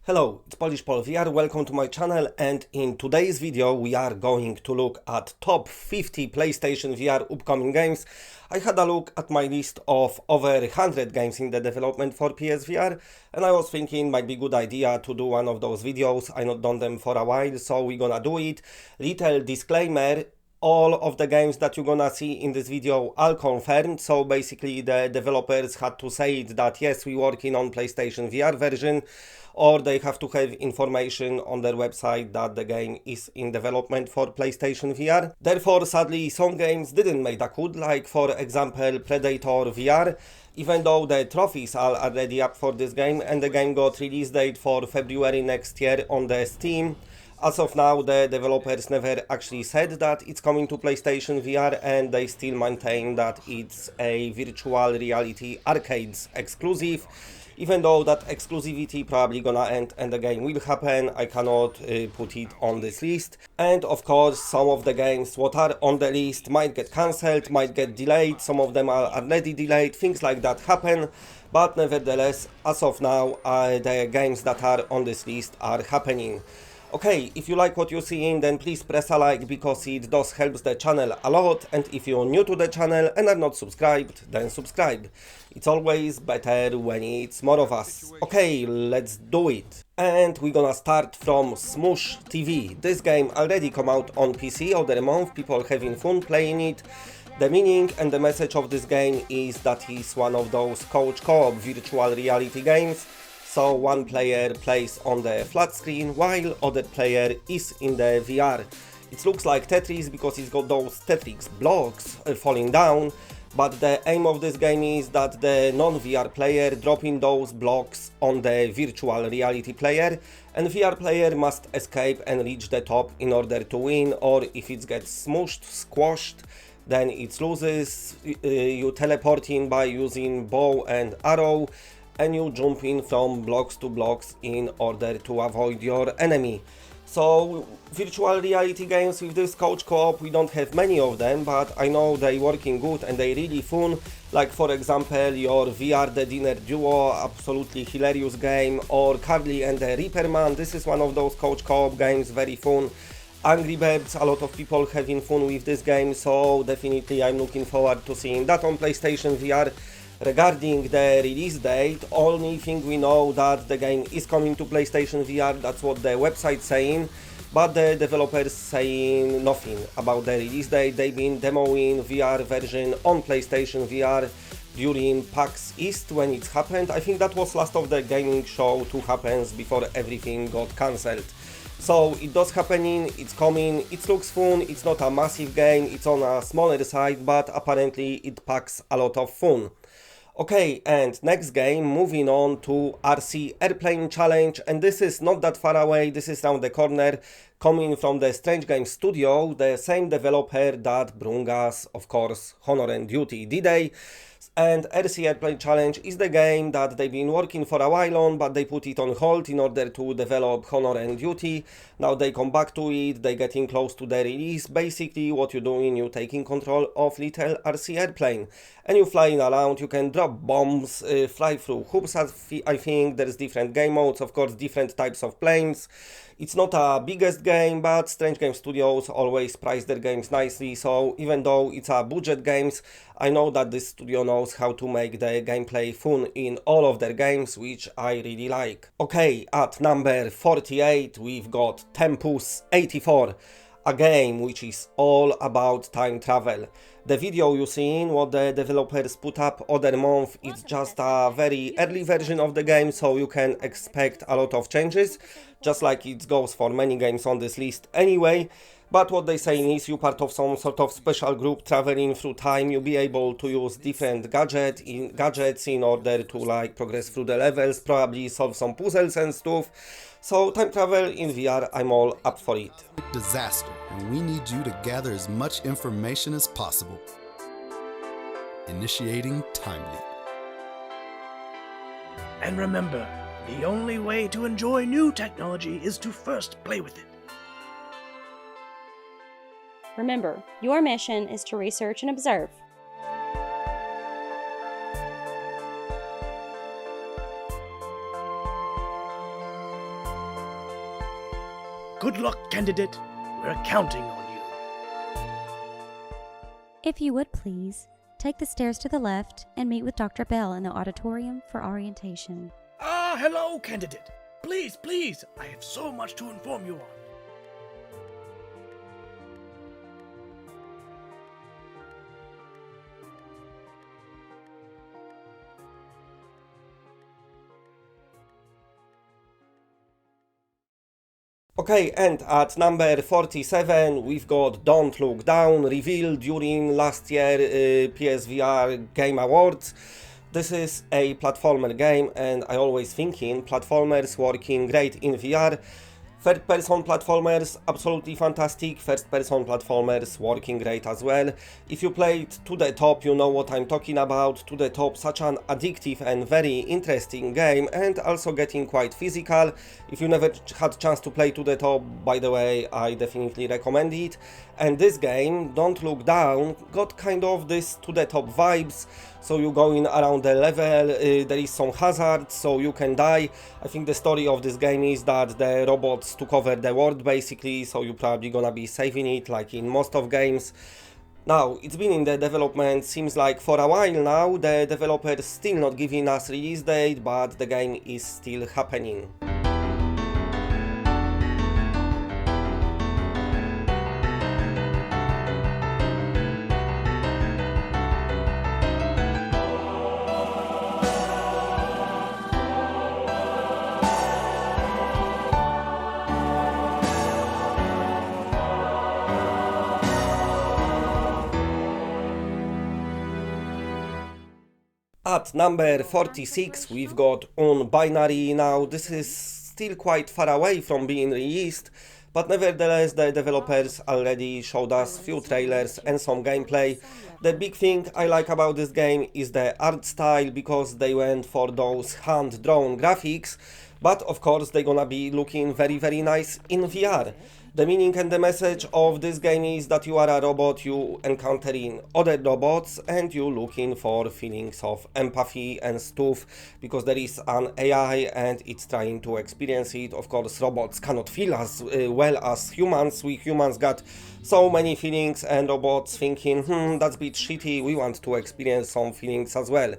Hello, it's Polish Pol VR, welcome to my channel, and in today's video we are going to look at top 50 PlayStation VR upcoming games. I had a look at my list of over 100 games in the development for PSVR, and I was thinking might be a good idea to do one of those videos. I not done them for a while, so we're gonna do it. Little disclaimer. All of the games that you're gonna see in this video are confirmed, so basically the developers had to say it that yes, we're working on PlayStation VR version, or they have to have information on their website that the game is in development for PlayStation VR. Therefore, sadly, some games didn't make the cut, like for example Predator VR, even though the trophies are already up for this game and the game got release date for February next year on the Steam. As of now, the developers never actually said that it's coming to PlayStation VR, and they still maintain that it's a virtual reality arcades exclusive. Even though that exclusivity probably gonna end and the game will happen, I cannot put it on this list. And of course, some of the games what are on the list might get cancelled, might get delayed, some of them are already delayed, things like that happen. But nevertheless, as of now, the games that are on this list are happening. Okay, if you like what you're seeing, then please press a like, because it does help the channel a lot, and if you're new to the channel and are not subscribed, then subscribe. It's always better when it's more of us. Okay, let's do it. And we're gonna start from Smosh TV. This game already come out on PC other month, people having fun playing it. The meaning and the message of this game is that it's one of those couch co-op virtual reality games. So one player plays on the flat screen while other player is in the VR. It looks like Tetris because it's got those Tetris blocks falling down, but the aim of this game is that the non-VR player dropping those blocks on the virtual reality player, and VR player must escape and reach the top in order to win, or if it gets smushed, squashed, then it loses. You teleport in by using bow and arrow, and you jump in from blocks to blocks in order to avoid your enemy. So virtual reality games with this couch co-op, we don't have many of them, but I know they working good and they really fun. Like for example your VR The Dinner Duo, absolutely hilarious game, or Carly and the Reaperman, this is one of those couch co-op games, very fun. Angry Birds, a lot of people having fun with this game, so definitely I'm looking forward to seeing that on PlayStation VR. Regarding the release date, only thing we know that the game is coming to PlayStation VR, that's what the website saying, but the developers saying nothing about the release date. They've been demoing VR version on PlayStation VR during PAX East when it happened. I think that was last of the gaming show to happen before everything got cancelled. So it does happening, it's coming, it looks fun, it's not a massive game, it's on a smaller side, but apparently it packs a lot of fun. Okay, and next game, moving on to RC Airplane Challenge, and this is not that far away, this is around the corner, coming from the Strange Games studio, the same developer that brought us, of course, Honor and Duty D-Day. And RC Airplane Challenge is the game that they've been working for a while on, but they put it on hold in order to develop Honor and Duty. Now they come back to it, they getting close to the release. Basically what you're doing, you're taking control of little RC airplane and you're flying around, you can drop bombs, fly through hoops. I think there's different game modes, of course, different types of planes. It's not a biggest game, but Strange Game Studios always price their games nicely, so even though it's a budget games, I know that this studio knows how to make the gameplay fun in all of their games, which I really like. Okay, at number 48 we've got Tempus 84, a game which is all about time travel. The video you're seeing, what the developers put up other month, it's just a very early version of the game, so you can expect a lot of changes, just like it goes for many games on this list anyway. But what they saying is you're part of some sort of special group traveling through time, you'll be able to use different gadgets in order to like progress through the levels, probably solve some puzzles and stuff. So time travel in VR, I'm all up for it. Disaster, and we need you to gather as much information as possible. Initiating time leap. And remember, the only way to enjoy new technology is to first play with it. Remember, your mission is to research and observe. Good luck, candidate. We're counting on you. If you would please, take the stairs to the left and meet with Dr. Bell in the auditorium for orientation. Ah, hello, candidate. Please, please, I have so much to inform you on. Okay, and at number 47 we've got Don't Look Down, revealed during last year PSVR Game Awards. This is a platformer game, and I always thinking platformers working great in VR. Third-person platformers, absolutely fantastic. First-person platformers, working great as well. If you played To The Top, you know what I'm talking about. To The Top, such an addictive and very interesting game, and also getting quite physical. If you never had chance to play To The Top, by the way, I definitely recommend it. And this game, Don't Look Down, got kind of this To The Top vibes. So you're going around the level, there is some hazard, so you can die. I think the story of this game is that the robots took over the world basically, so you're probably gonna be saving it like in most of games. Now, it's been in the development, seems like for a while now. The developers still not giving us release date, but the game is still happening. At number 46 we've got Binary. Now this is still quite far away from being released, but nevertheless the developers already showed us few trailers and some gameplay. The big thing I like about this game is the art style, because they went for those hand-drawn graphics, but of course they're gonna be looking very nice in VR. The meaning and the message of this game is that you are a robot, you encountering other robots, and you looking for feelings of empathy and stuff, because there is an AI and it's trying to experience it. Of course, robots cannot feel as well as humans. We humans got so many feelings, and robots thinking, that's a bit shitty, we want to experience some feelings as well.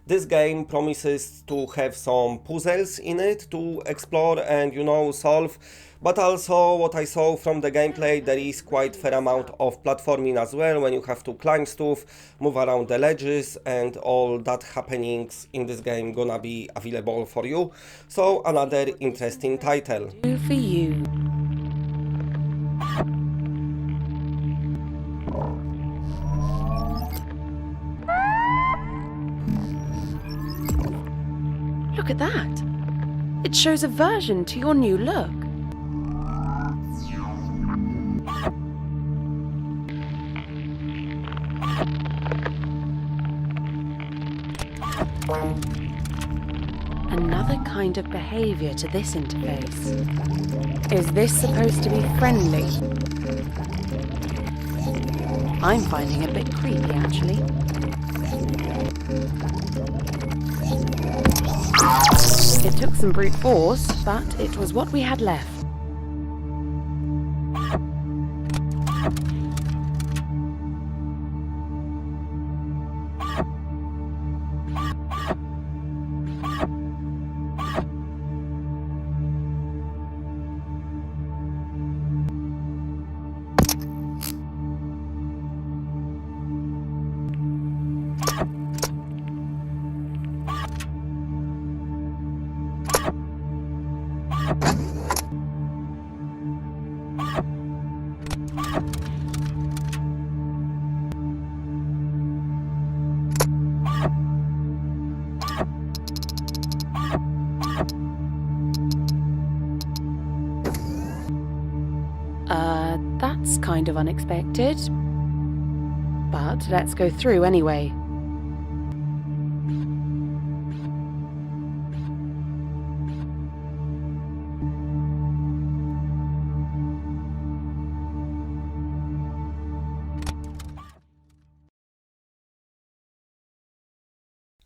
This game promises to have some puzzles in it to explore and, you know, solve. But also, what I saw from the gameplay, there is quite fair amount of platforming as well, when you have to climb stuff, move around the ledges, and all that happenings in this game gonna be available for you. So another interesting title. For you. Look at that. It shows a version to your new look. Another kind of behavior to this interface. Is this supposed to be friendly? I'm finding it a bit creepy, actually. It took some brute force, but it was what we had left. That's kind of unexpected. But let's go through anyway.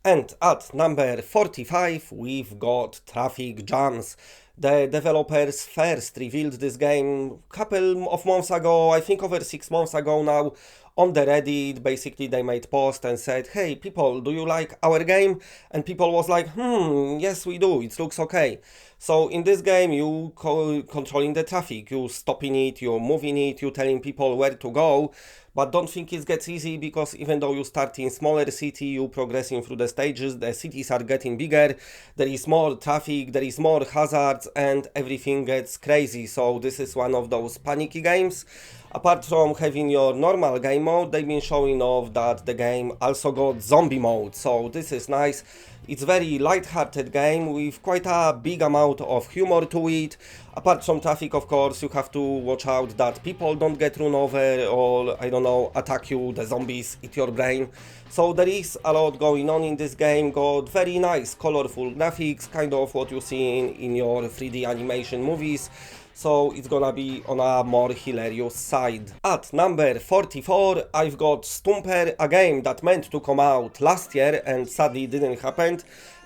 And at number 45 we've got Traffic Jams. The developers first revealed this game a couple of months ago, I think over 6 months ago now, on the Reddit. Basically they made post and said, hey people, do you like our game? And people was like, yes we do, it looks okay. So in this game you controlling the traffic, you stopping it, you moving it, you telling people where to go. But don't think it gets easy, because even though you start in smaller city, you progressing through the stages, the cities are getting bigger, there is more traffic, there is more hazards, and everything gets crazy. So this is one of those panicky games. Apart from having your normal game mode, they've been showing off that the game also got zombie mode, so this is nice. It's very light-hearted game with quite a big amount of humor to it. Apart from traffic, of course, you have to watch out that people don't get run over or, I don't know, attack you, the zombies eat your brain. So there is a lot going on in this game, got very nice, colorful graphics, kind of what you see in your 3D animation movies. So it's gonna be on a more hilarious side. At number 44, I've got Stomper, a game that meant to come out last year and sadly didn't happen.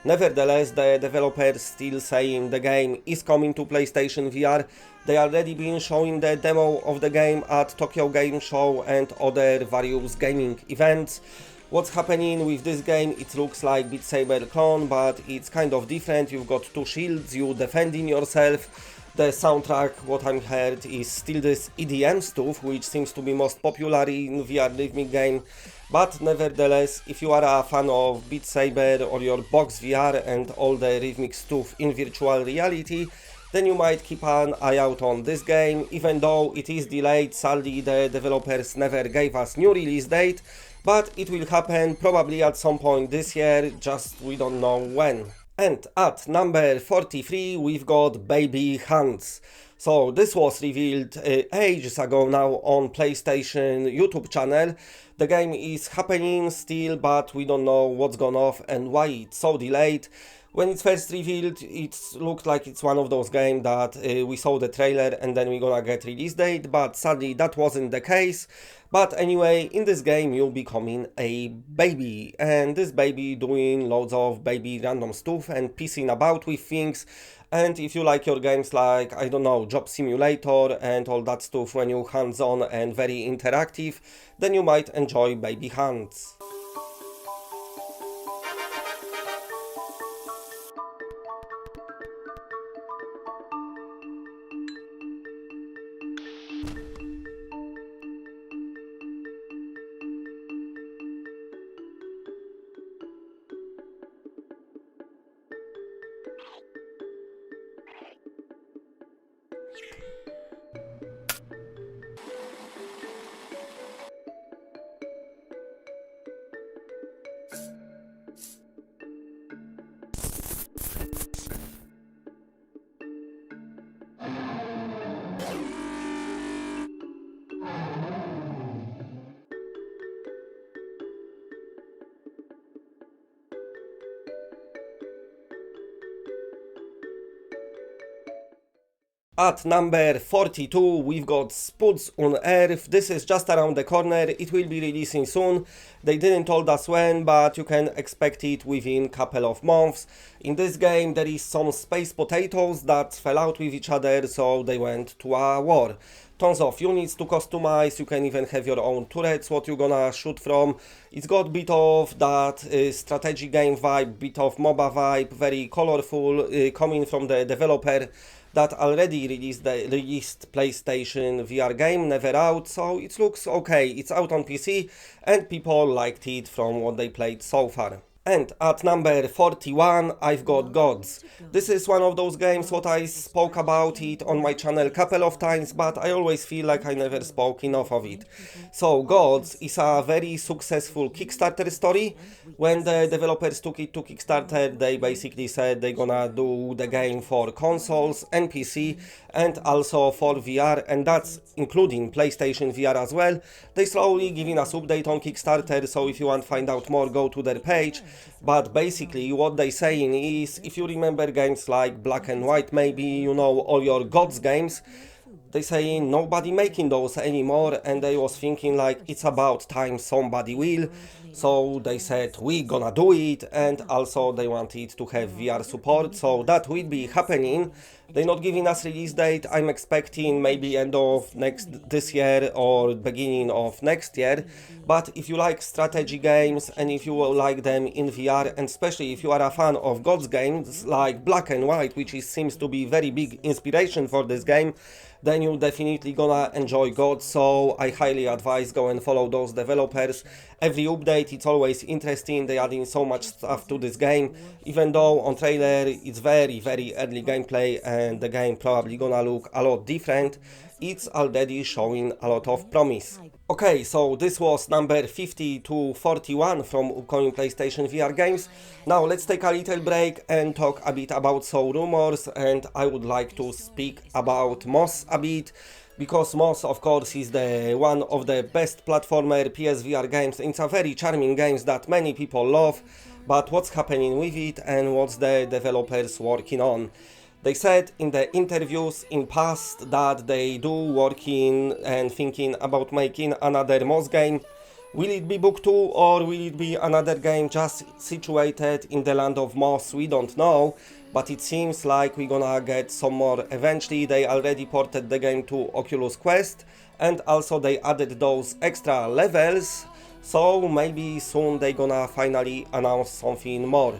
Nevertheless, the developers still saying the game is coming to PlayStation VR. They already been showing the demo of the game at Tokyo Game Show and other various gaming events. What's happening with this game? It looks like Beat Saber clone, but it's kind of different. You've got two shields, you defending yourself. The soundtrack, what I'm heard, is still this EDM stuff, which seems to be most popular in VR rhythmic game. But nevertheless, if you are a fan of Beat Saber or your box VR and all the rhythmic stuff in virtual reality, then you might keep an eye out on this game. Even though it is delayed, sadly the developers never gave us new release date, but it will happen probably at some point this year, just we don't know when. And at number 43 we've got Baby Hands. So this was revealed ages ago now on PlayStation YouTube channel. The game is happening still, but we don't know what's gone off and why it's so delayed. When it's first revealed, it looked like it's one of those games that we saw the trailer and then we're gonna get release date, but sadly that wasn't the case. But anyway, in this game you're becoming a baby, and this baby doing loads of baby random stuff and pissing about with things. And if you like your games like, I don't know, Job Simulator and all that stuff when you're hands-on and very interactive, then you might enjoy Baby Hands. At number 42 we've got Spuds on Earth. This is just around the corner, it will be releasing soon. They didn't told us when, but you can expect it within couple of months. In this game there is some space potatoes that fell out with each other, so they went to a war. Tons of units to customize, you can even have your own turrets what you're gonna shoot from. It's got a bit of that strategy game vibe, bit of MOBA vibe, very colorful, coming from the developer that already released PlayStation VR game, never out, so it looks okay. It's out on PC and people liked it from what they played so far. And at number 41 I've got Gods. This is one of those games what I spoke about it on my channel a couple of times, but I always feel like I never spoke enough of it. So Gods is a very successful Kickstarter story. When the developers took it to Kickstarter, they basically said they're gonna do the game for consoles and PC and also for VR, and that's including PlayStation VR as well. They slowly giving us update on Kickstarter, so if you want to find out more, go to their page. But basically what they saying is, if you remember games like Black and White, maybe you know all your Gods games, they saying nobody making those anymore, and they was thinking like it's about time somebody will. so they said we gonna do it, and also they wanted to have VR support, so that will be happening. They're not giving us release date. I'm expecting maybe end of this year or beginning of next year. But if you like strategy games and if you will like them in VR, and especially if you are a fan of God's games like Black and White, which seems to be very big inspiration for this game, then you definitely gonna enjoy God. So I highly advise go and follow those developers. Every update, it's always interesting. They adding so much stuff to this game, even though on trailer it's very early gameplay and the game probably gonna look a lot different. It's already showing a lot of promise. Okay, so this was number 50 to 41 from upcoming PlayStation VR games. Now let's take a little break and talk a bit about some rumors, and I would like to speak about Moss a bit, because Moss of course is the one of the best platformer PSVR games. It's a very charming game that many people love, but what's happening with it and what's the developers working on? They said in the interviews in past that they do working and thinking about making another Moss game. Will it be book 2 or will it be another game just situated in the land of Moss? We don't know, but it seems like we're gonna get some more eventually. They already ported the game to Oculus Quest, and also they added those extra levels, so maybe soon they're gonna finally announce something more.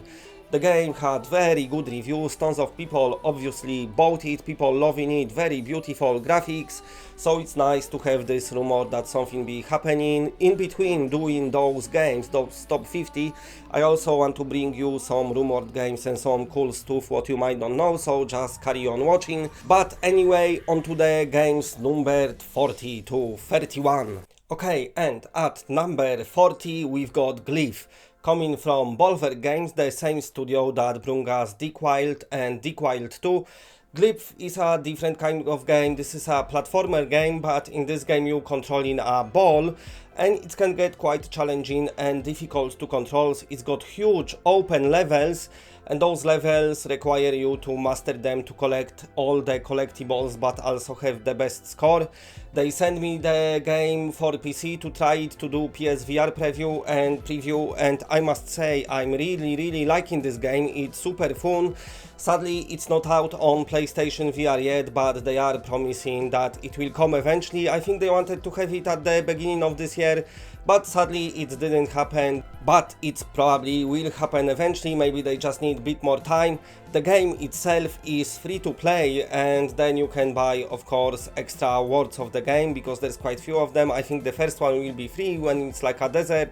The game had very good reviews, tons of people obviously bought it, people loving it, very beautiful graphics, so it's nice to have this rumor that something be happening. In between doing those games, those top 50, I also want to bring you some rumored games and some cool stuff what you might not know, so just carry on watching. But anyway, on to the games numbered 40 to 31. Okay, and at number 40 we've got Glyph. Coming from Bolver Games, the same studio that brought us Dequiled and Dequiled 2. Glyph is a different kind of game. This is a platformer game, but in this game you controlling a ball, and it can get quite challenging and difficult to control. It's got huge open levels, and those levels require you to master them to collect all the collectibles, but also have the best score. They sent me the game for PC to try it, to do PSVR preview, and I must say I'm really liking this game. It's super fun. Sadly, it's not out on PlayStation VR yet, but they are promising that it will come eventually. I think they wanted to have it at the beginning of this year, but sadly it didn't happen. But it probably will happen eventually, maybe they just need a bit more time. The game itself is free to play, and then you can buy, of course, extra words of the game, because there's quite few of them. I think the first one will be free when it's like a desert,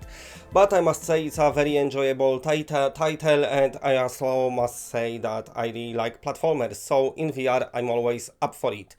but I must say it's a very enjoyable title, and I also must say that I really like platformers, so in VR I'm always up for it.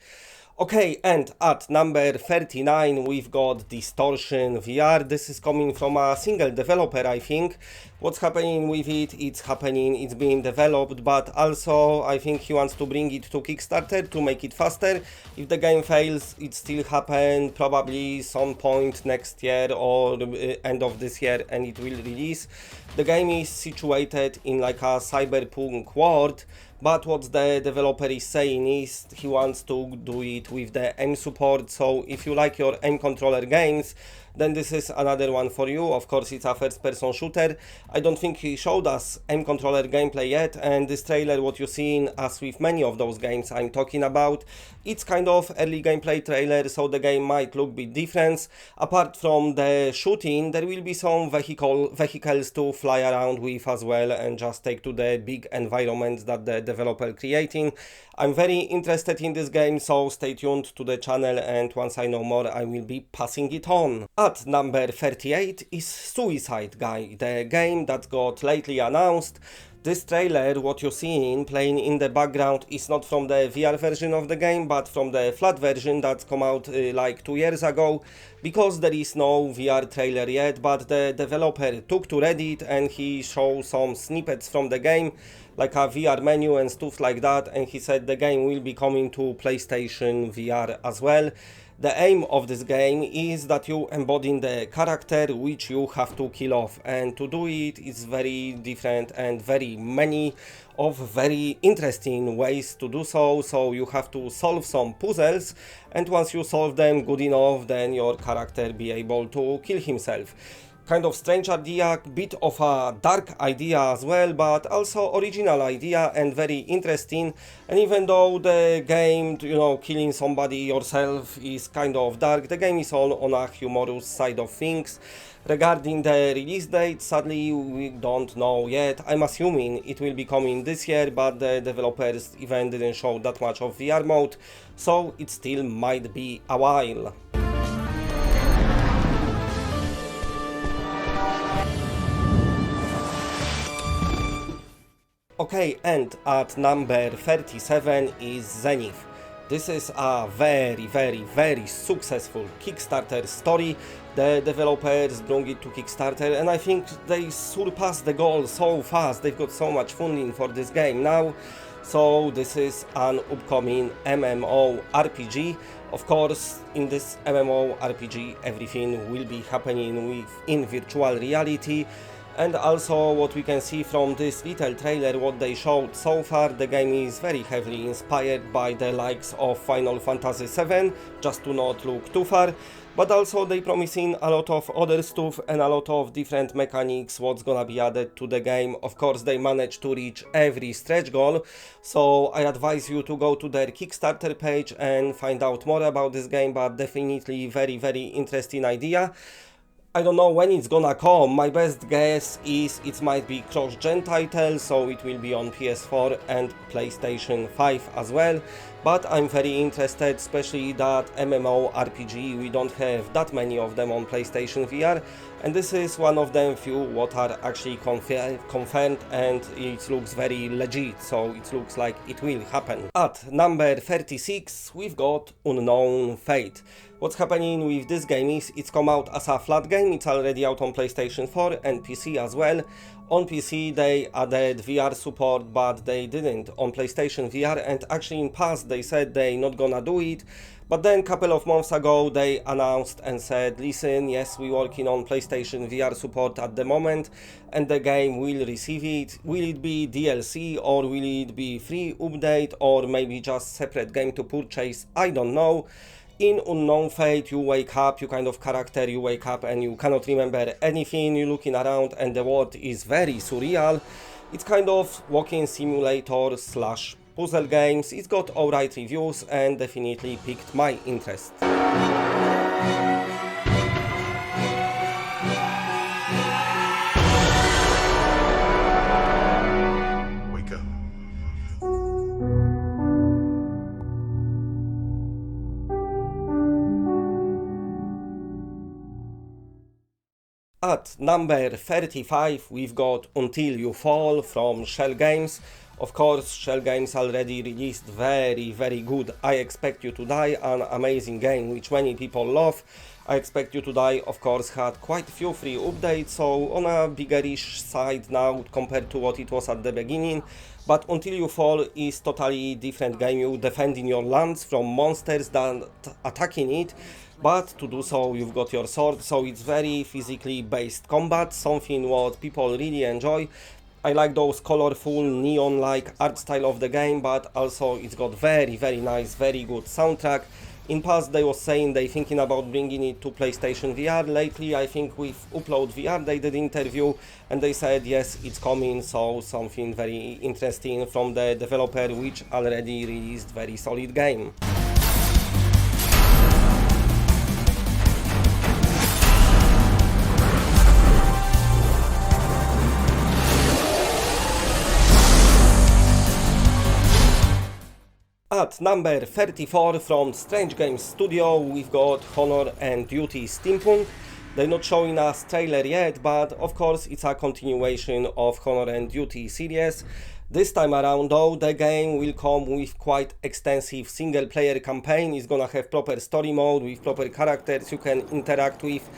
Okay, and at number 39 we've got Distortion VR. This is coming from a single developer, I think. What's happening with it? It's being developed, but also I think he wants to bring it to Kickstarter to make it faster. If the game fails, it still happen probably some point next year or end of this year, and it will release. The game is situated in like a cyberpunk world, but what the developer is saying is he wants to do it with the aim support, so if you like your aim controller games, then this is another one for you. Of course, it's a first-person shooter. I don't think he showed us aim controller gameplay yet, and this trailer, what you're seeing, as with many of those games I'm talking about, it's kind of early gameplay trailer, so the game might look a bit different. Apart from the shooting, there will be some vehicles to fly around with as well, and just take to the big environments that the developer creating. I'm very interested in this game, so stay tuned to the channel, and once I know more I will be passing it on. At number 38 is Suicide Guy, the game that got lately announced. This trailer, what you're seeing playing in the background, is not from the VR version of the game, but from the flat version that's come out like 2 years ago, because there is no VR trailer yet, but the developer took to Reddit and he showed some snippets from the game, like a VR menu and stuff like that, and he said the game will be coming to PlayStation VR as well. The aim of this game is that you embody the character which you have to kill off, and to do it is very different and very many of very interesting ways to do so. So you have to solve some puzzles, and once you solve them good enough, then your character be able to kill himself. Kind of strange idea, bit of a dark idea as well, but also original idea and very interesting. And even though the game, you know, killing somebody yourself is kind of dark, the game is all on a humorous side of things. Regarding the release date, sadly we don't know yet. I'm assuming it will be coming this year, but the developers even didn't show that much of VR mode, so it still might be a while. Okay, and at number 37 is Zany. This is a very successful Kickstarter story. The developers brought it to Kickstarter and I think they surpassed the goal so fast. They've got so much funding for this game now. So this is an upcoming MMORPG. Of course, in this MMORPG everything will be happening in virtual reality. And also what we can see from this little trailer, what they showed so far, the game is very heavily inspired by the likes of Final Fantasy VII, just to not look too far, but also they promising a lot of other stuff and a lot of different mechanics what's gonna be added to the game. Of course they managed to reach every stretch goal, so I advise you to go to their Kickstarter page and find out more about this game, but definitely very interesting idea. I don't know when it's gonna come. My best guess is it might be cross-gen title, so it will be on PS4 and PlayStation 5 as well. But I'm very interested, especially that MMORPG, we don't have that many of them on PlayStation VR, and this is one of them few what are actually confirmed, and it looks very legit, so it looks like it will happen. At number 36 we've got Unknown Fate. What's happening with this game is it's come out as a flat game, it's already out on PlayStation 4 and PC as well. On PC they added VR support, but they didn't on PlayStation VR, and actually in past they said they not gonna do it. But then a couple of months ago they announced and said, listen, yes, we're working on PlayStation VR support at the moment and the game will receive it. Will it be DLC or will it be free update or maybe just separate game to purchase? I don't know. In Unknown Fate you wake up, you kind of character, you wake up and you cannot remember anything, you're looking around and the world is very surreal. It's kind of walking simulator slash puzzle games. It's got alright reviews and definitely piqued my interest. Wake up. At number 35 we've got Until You Fall from Shell Games. Of course, Shell Games already released very good I Expect You to Die, an amazing game which many people love. I Expect You to Die of course had quite a few free updates, so on a biggerish side now compared to what it was at the beginning. But Until You Fall is totally different game. You defending your lands from monsters that attacking it, but to do so you've got your sword, so it's very physically based combat, something what people really enjoy. I like those colorful neon-like art style of the game, but also it's got very nice, very good soundtrack. In past they was saying they thinking about bringing it to PlayStation VR. Lately I think with Upload VR they did interview and they said yes, it's coming, so something very interesting from the developer which already released very solid game. At number 34 from Strange Games Studio we've got Honor and Duty Steampunk. They're not showing us trailer yet, but of course it's a continuation of Honor and Duty series. This time around though, the game will come with quite extensive single player campaign. It's gonna have proper story mode with proper characters you can interact with.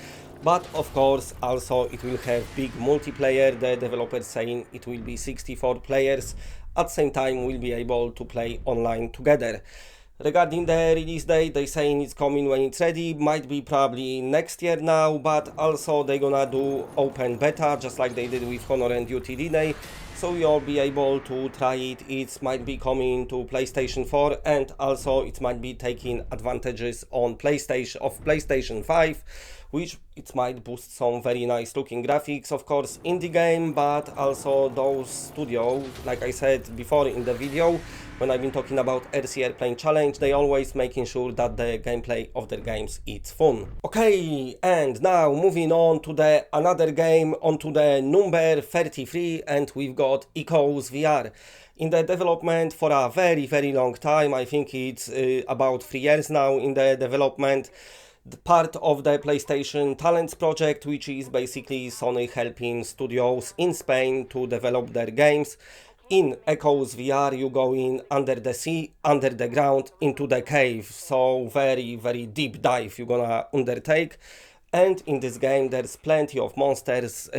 But of course also it will have big multiplayer. The developers saying it will be 64 players. At the same time we'll be able to play online together. Regarding the release date, they saying it's coming when it's ready, might be probably next year now, but also they're gonna do open beta just like they did with Honor and Duty D-Day. so you'll be able to try it. It might be coming to PlayStation 4, and also it might be taking advantages on PlayStation 5, which it might boost some very nice looking graphics, of course, in the game, but also those studios, like I said before in the video, when I've been talking about RC Airplane Challenge, they always making sure that the gameplay of their games is fun. Okay, and now moving on to the another game, onto the number 33, and we've got Echoes VR. In the development for a very long time, I think it's about 3 years now in the development. The part of the PlayStation Talents project, which is basically Sony helping studios in Spain to develop their games. In Echoes VR, you go in under the sea, under the ground, into the cave, so very deep dive you're gonna undertake. And in this game there's plenty of monsters,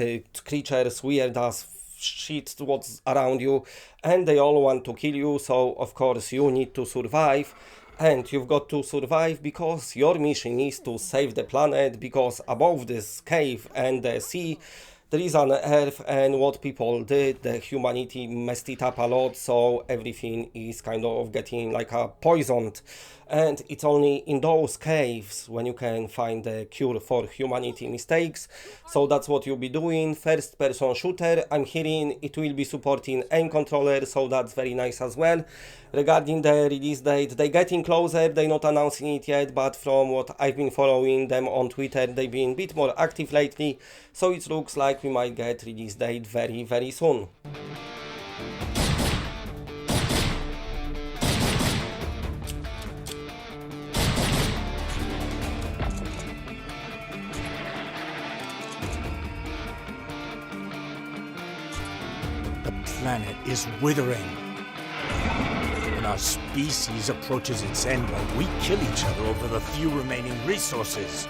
creatures, weird as shit what's around you, and they all want to kill you, so of course you need to survive. And you've got to survive because your mission is to save the planet, because above this cave and the sea there is an earth, and what people did, the humanity messed it up a lot, so everything is kind of getting like a poisoned. And it's only in those caves when you can find the cure for humanity mistakes. So that's what you'll be doing. First person shooter, I'm hearing it will be supporting aim controller, so that's very nice as well. Regarding the release date, they're getting closer, they're not announcing it yet, but from what I've been following them on Twitter, they've been a bit more active lately, so it looks like we might get release date very soon. The planet is withering. When our species approaches its end, while we kill each other over the few remaining resources.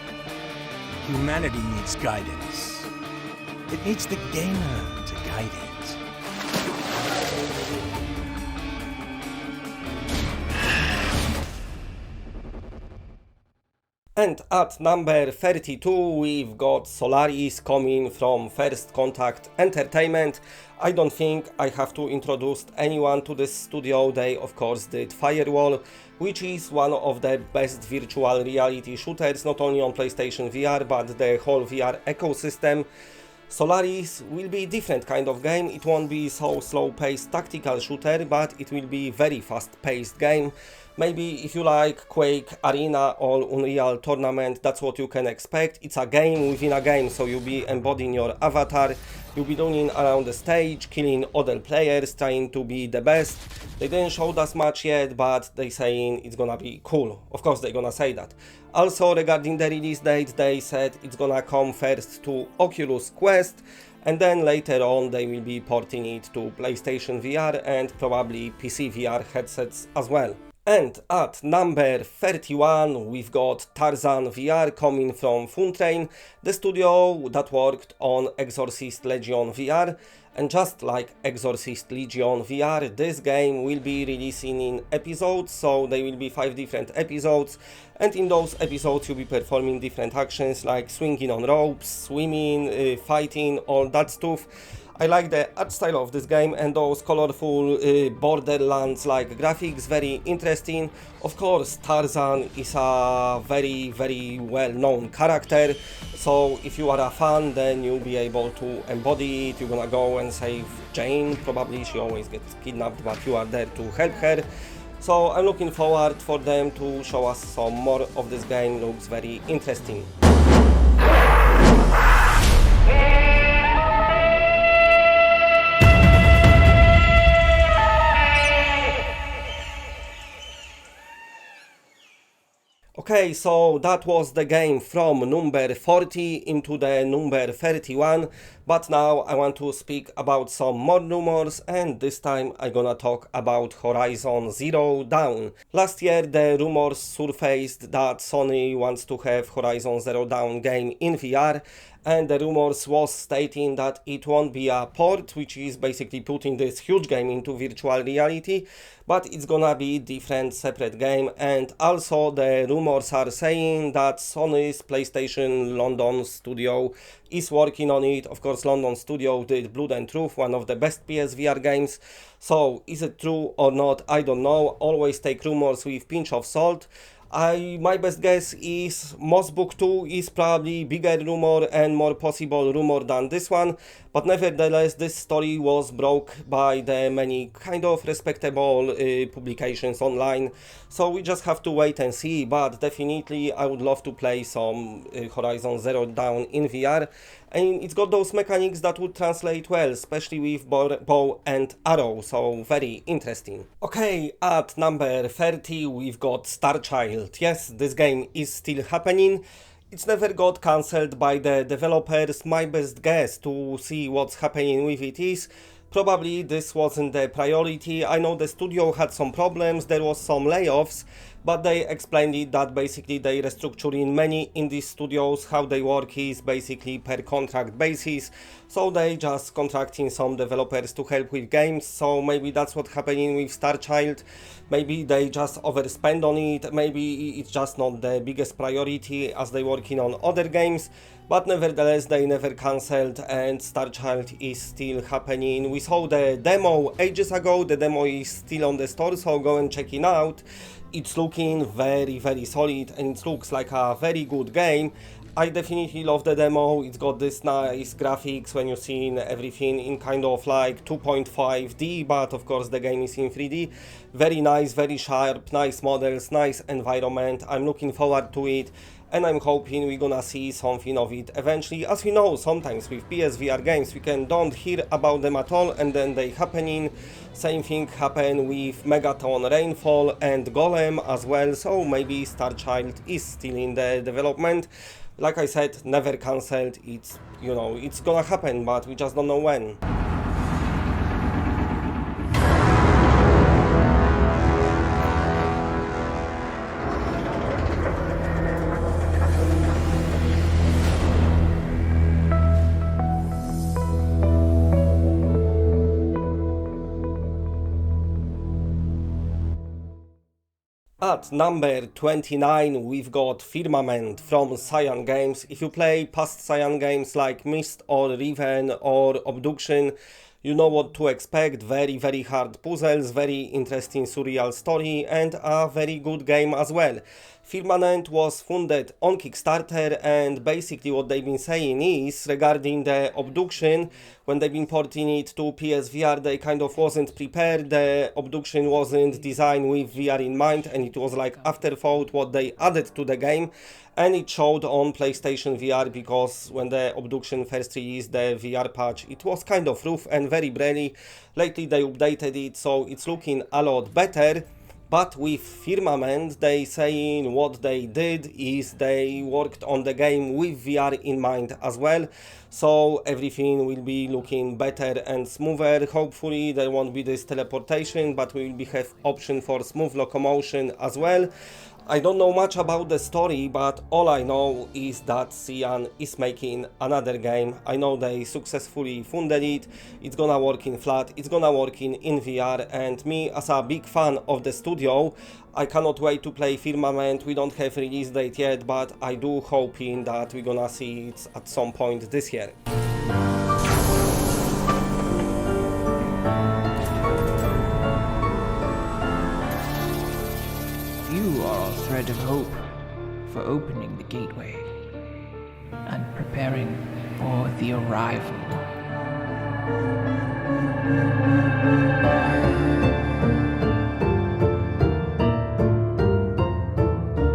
Humanity needs guidance. It needs the gamer to guide it. And at number 32 we've got Salaries coming from First Contact Entertainment. I don't think I have to introduce anyone to this studio. They of course did Firewall, which is one of the best virtual reality shooters, not only on PlayStation VR but the whole VR ecosystem. Salaries will be a different kind of game. It won't be so slow-paced tactical shooter, but it will be very fast-paced game. Maybe if you like Quake Arena or Unreal Tournament, that's what you can expect. It's a game within a game, so you'll be embodying your avatar, you'll be running around the stage, killing other players, trying to be the best. They didn't show us much yet, but they saying it's gonna be cool. Of course they're gonna say that. Also regarding the release date, they said it's gonna come first to Oculus Quest, and then later on they will be porting it to PlayStation VR and probably PC VR headsets as well. And at number 31 we've got Tarzan VR coming from Funtrain, the studio that worked on Exorcist Legion VR. And just like Exorcist Legion VR, this game will be releasing in episodes, so there will be 5 different episodes, and in those episodes you'll be performing different actions like swinging on ropes, swimming, fighting, all that stuff. I like the art style of this game and those colorful Borderlands-like graphics, very interesting. Of course, Tarzan is a very well-known character, so if you are a fan, then you'll be able to embody it. You're gonna go and save Jane, probably she always gets kidnapped, but you are there to help her. So I'm looking forward for them to show us some more of this game. Looks very interesting. Okay, so that was the game from number 40 into the number 31, but now I want to speak about some more rumors, and this time I'm gonna talk about Horizon Zero Dawn. Last year the rumors surfaced that Sony wants to have Horizon Zero Dawn game in VR, and the rumors was stating that it won't be a port, which is basically putting this huge game into virtual reality, but it's gonna be different separate game. And also the rumors are saying that Sony's PlayStation London studio is working on it. Of course course London studio did Blood and Truth, one of the best PSVR games. So is it true or not? I don't know. Always take rumors with pinch of salt. My best guess is Moss Book 2 is probably bigger rumor and more possible rumor than this one, but nevertheless this story was broke by the many kind of respectable publications online, so we just have to wait and see. But definitely I would love to play some Horizon Zero Dawn in VR, and it's got those mechanics that would translate well, especially with bow and arrow, so very interesting. Okay, at number 30 we've got Starchild. Yes, this game is still happening. It's never got cancelled by the developers. My best guess to see what's happening with it is probably this wasn't the priority. I know the studio had some problems, there was some layoffs, but they explained it that basically they restructuring many indie studios. How they work is basically per contract basis, so they just contracting some developers to help with games. So maybe that's what's happening with Starchild. Maybe they just overspend on it, maybe it's just not the biggest priority as they working on other games. But nevertheless they never cancelled and Starchild is still happening. We saw the demo ages ago, the demo is still on the store, so go and check it out. It's looking very solid and it looks like a very good game. I definitely love the demo. It's got this nice graphics when you're seeing everything in kind of like 2.5D, but of course the game is in 3D. Very nice, very sharp, nice models, nice environment. I'm looking forward to it. And I'm hoping we're gonna see something of it eventually. As we know, sometimes with PSVR games we don't hear about them at all and then they happening. Same thing happened with Megaton Rainfall and Golem as well, so maybe Starchild is still in the development. Like I said, never cancelled. It's, you know, it's gonna happen, but we just don't know when. At number 29 we've got Firmament from Cyan Games. If you play past Cyan games like Myst or Riven or Obduction, you know what to expect. Very hard puzzles, very interesting surreal story and a very good game as well. Firmament was funded on Kickstarter and basically what they've been saying is regarding the Obduction, when they've been porting it to PSVR they kind of wasn't prepared. The Obduction wasn't designed with VR in mind and it was like afterthought what they added to the game, and it showed on PlayStation VR because when the Obduction first released the VR patch it was kind of rough and very brainy. Lately they updated it so it's looking a lot better. But with Firmament, they saying what they did is they worked on the game with VR in mind as well. So everything will be looking better and smoother. Hopefully there won't be this teleportation, but we will have option for smooth locomotion as well. I don't know much about the story, but all I know is that Cyan is making another game. I know they successfully funded it, it's gonna work in flat, it's gonna work in VR, and me as a big fan of the studio, I cannot wait to play Firmament. We don't have release date yet, but I do hoping that we're gonna see it at some point this year. You are a thread of hope for opening the gateway and preparing for the arrival.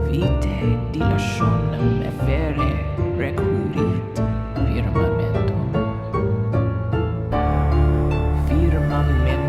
Vite dilationem effere requirit firmamentum. Firmamentum.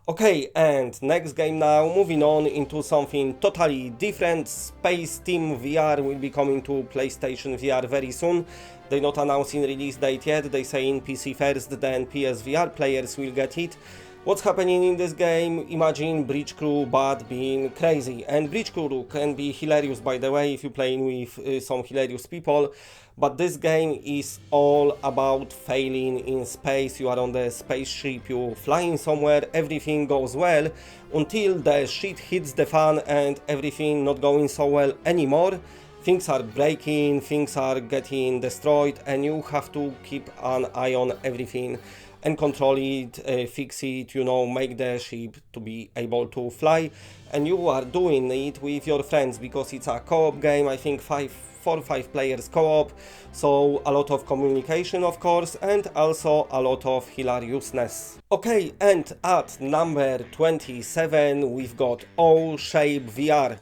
Okay, and next game now, moving on into something totally different. Space Team VR will be coming to PlayStation VR very soon. They're not announcing release date yet, they say in PC first, then PSVR players will get it. What's happening in this game? Imagine bridge crew but being crazy, and bridge crew can be hilarious, by the way, if you're playing with some hilarious people, but this game is all about failing in space. You are on the spaceship, you're flying somewhere, everything goes well until the shit hits the fan and everything not going so well anymore. Things are breaking, things are getting destroyed, and you have to keep an eye on everything and control it, fix it, you know, make the ship to be able to fly. And you are doing it with your friends because it's a co-op game. I think 4 or 5 players co-op, so a lot of communication, of course, and also a lot of hilariousness. Okay, and at number 27 we've got O-Shape VR.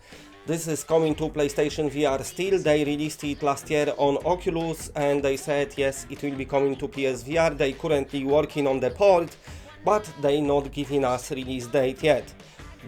This is coming to PlayStation VR still. They released it last year on Oculus and they said yes, it will be coming to PSVR. They currently working on the port, but they not giving us release date yet.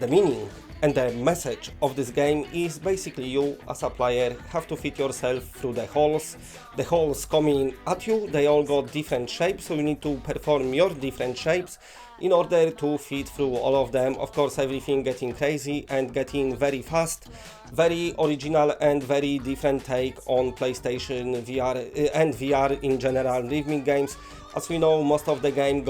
The meaning and the message of this game is basically you as a player have to fit yourself through the holes. The holes coming at you, they all got different shapes, so you need to perform your different shapes in order to fit through all of them. Of course, everything getting crazy and getting very fast. Very original and very different take on PlayStation VR and VR in general rhythmic games. As we know, most of the games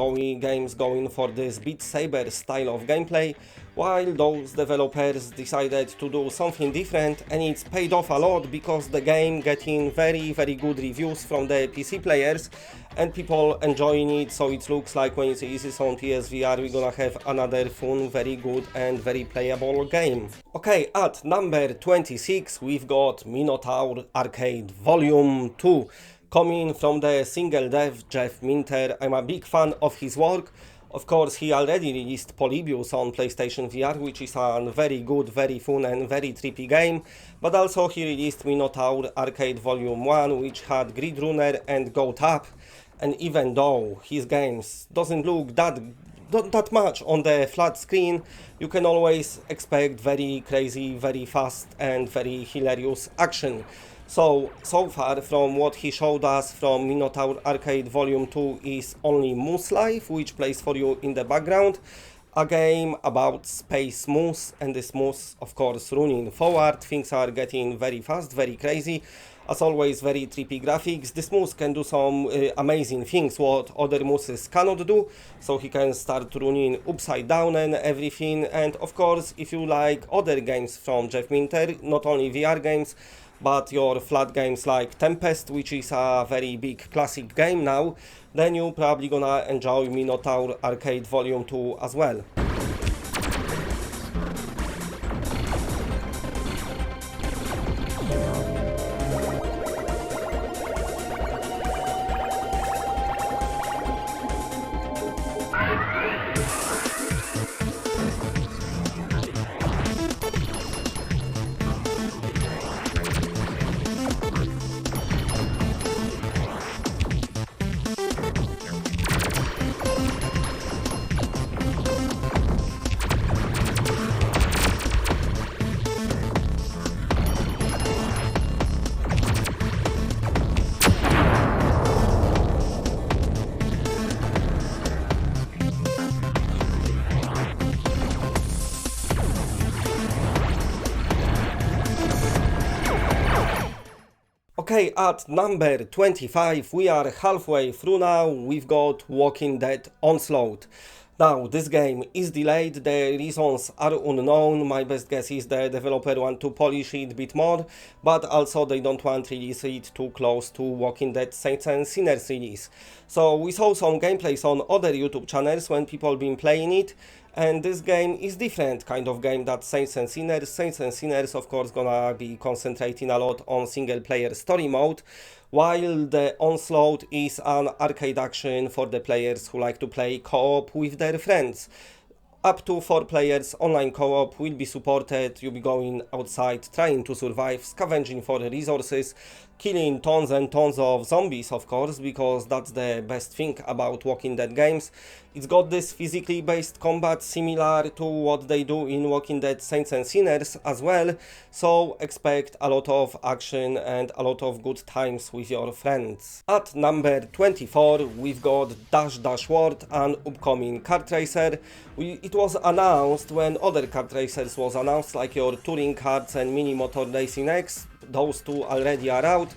going for this Beat Saber style of gameplay, while those developers decided to do something different, and it's paid off a lot because the game getting very good reviews from the PC players and people enjoying it. So it looks like when it releases on PSVR we're gonna have another fun, very good and very playable game. Okay, at number 26 we've got Minotaur Arcade Volume 2. Coming from the single dev Jeff Minter. I'm a big fan of his work. Of course, he already released Polybius on PlayStation VR, which is a very good, very fun and very trippy game, but also he released Minotaur Arcade Volume 1, which had Grid Runner and Go Tap, and even though his games doesn't look that much on the flat screen, you can always expect very crazy, very fast and very hilarious action. So far from what he showed us from Minotaur Arcade Volume 2 is only Moose Life, which plays for you in the background. A game about space moose, and this moose of course running forward. Things are getting very fast, very crazy. As always, very trippy graphics. This moose can do some amazing things what other mooses cannot do. So he can start running upside down and everything. And of course, if you like other games from Jeff Minter, not only VR games, but your flat games like Tempest, which is a very big classic game now, then you're probably gonna enjoy Minotaur Arcade Volume 2 as well. Okay, at number 25, we are halfway through now. We've got Walking Dead Onslaught. Now, this game is delayed, the reasons are unknown. My best guess is the developer want to polish it a bit more, but also they don't want to release it too close to Walking Dead Saints and Sinners release. So we saw some gameplays on other YouTube channels when people been playing it, and this game is different kind of game that Saints and Sinners. Saints and Sinners of course gonna be concentrating a lot on single player story mode, while the Onslaught is an arcade action for the players who like to play co-op with their friends. Up to 4 players, online co-op will be supported. You'll be going outside, trying to survive, scavenging for resources, killing tons and tons of zombies, of course, because that's the best thing about Walking Dead games. It's got this physically based combat similar to what they do in Walking Dead Saints and Sinners as well, so expect a lot of action and a lot of good times with your friends. At number 24 we've got Wort, an upcoming kart racer. It was announced when other kart racers was announced, like your touring karts and Mini Motor Racing X. Those two already are out.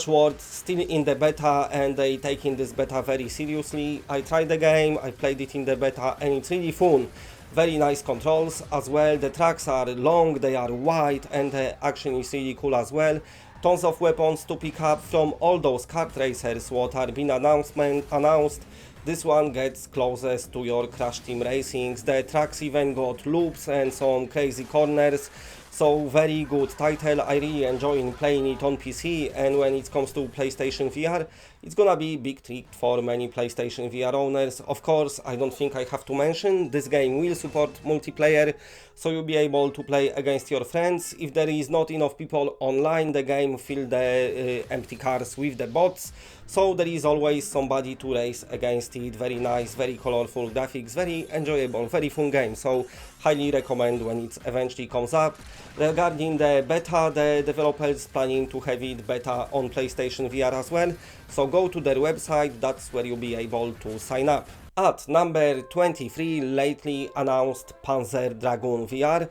Wort still in the beta, and they taking this beta very seriously. I tried the game, I played it in the beta, and it's really fun. Very nice controls as well. The tracks are long, they are wide, and the action is really cool as well. Tons of weapons to pick up from all those kart racers what are being announced. This one gets closest to your Crash Team Racings. The tracks even got loops and some crazy corners. So very good title. I really enjoy playing it on PC, and when it comes to PlayStation VR, it's gonna be a big treat for many PlayStation VR owners. Of course, I don't think I have to mention, this game will support multiplayer, so you'll be able to play against your friends. If there is not enough people online, the game fill the empty cars with the bots, so there is always somebody to race against it. Very nice, very colorful graphics, very enjoyable, very fun game, so highly recommend when it eventually comes up. Regarding the beta, the developers planning to have it beta on PlayStation VR as well, so go to their website, that's where you'll be able to sign up. At number 23, lately announced Panzer Dragoon VR.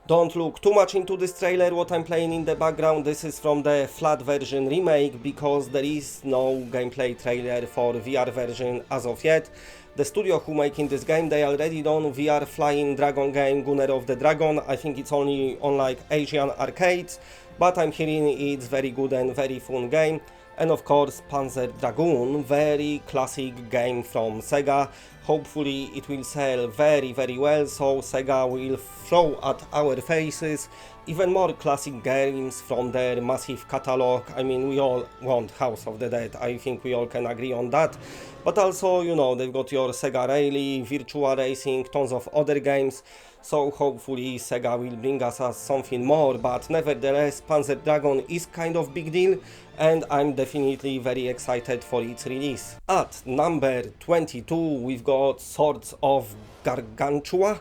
Don't look too much into this trailer, what I'm playing in the background. This is from the flat version remake, because there is no gameplay trailer for VR version as of yet. The studio who making this game, they already done VR flying dragon game, Gunner of the Dragon. I think it's only on like Asian arcades, but I'm hearing it's very good and very fun game. And of course Panzer Dragoon, very classic game from Sega. Hopefully it will sell very well, so Sega will throw at our faces even more classic games from their massive catalog. I mean, we all want House of the Dead, I think we all can agree on that. But also, you know, they've got your Sega Rally, Virtua Racing, tons of other games. So hopefully Sega will bring us something more, but nevertheless Panzer Dragoon is kind of big deal, and I'm definitely very excited for its release. At number 22 we've got Swords of Gargantua.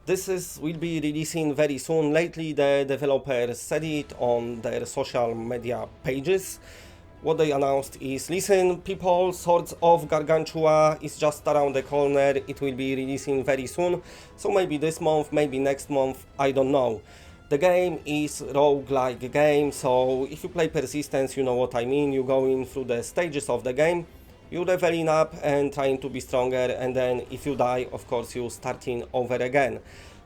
This will be releasing very soon. Lately the developers said it on their social media pages. What they announced is, listen people, Swords of Gargantua is just around the corner, it will be releasing very soon, so maybe this month, maybe next month, I don't know. The game is roguelike game, so if you play Persistence, you know what I mean. You go in through the stages of the game, you leveling up and trying to be stronger, and then if you die, of course you starting over again.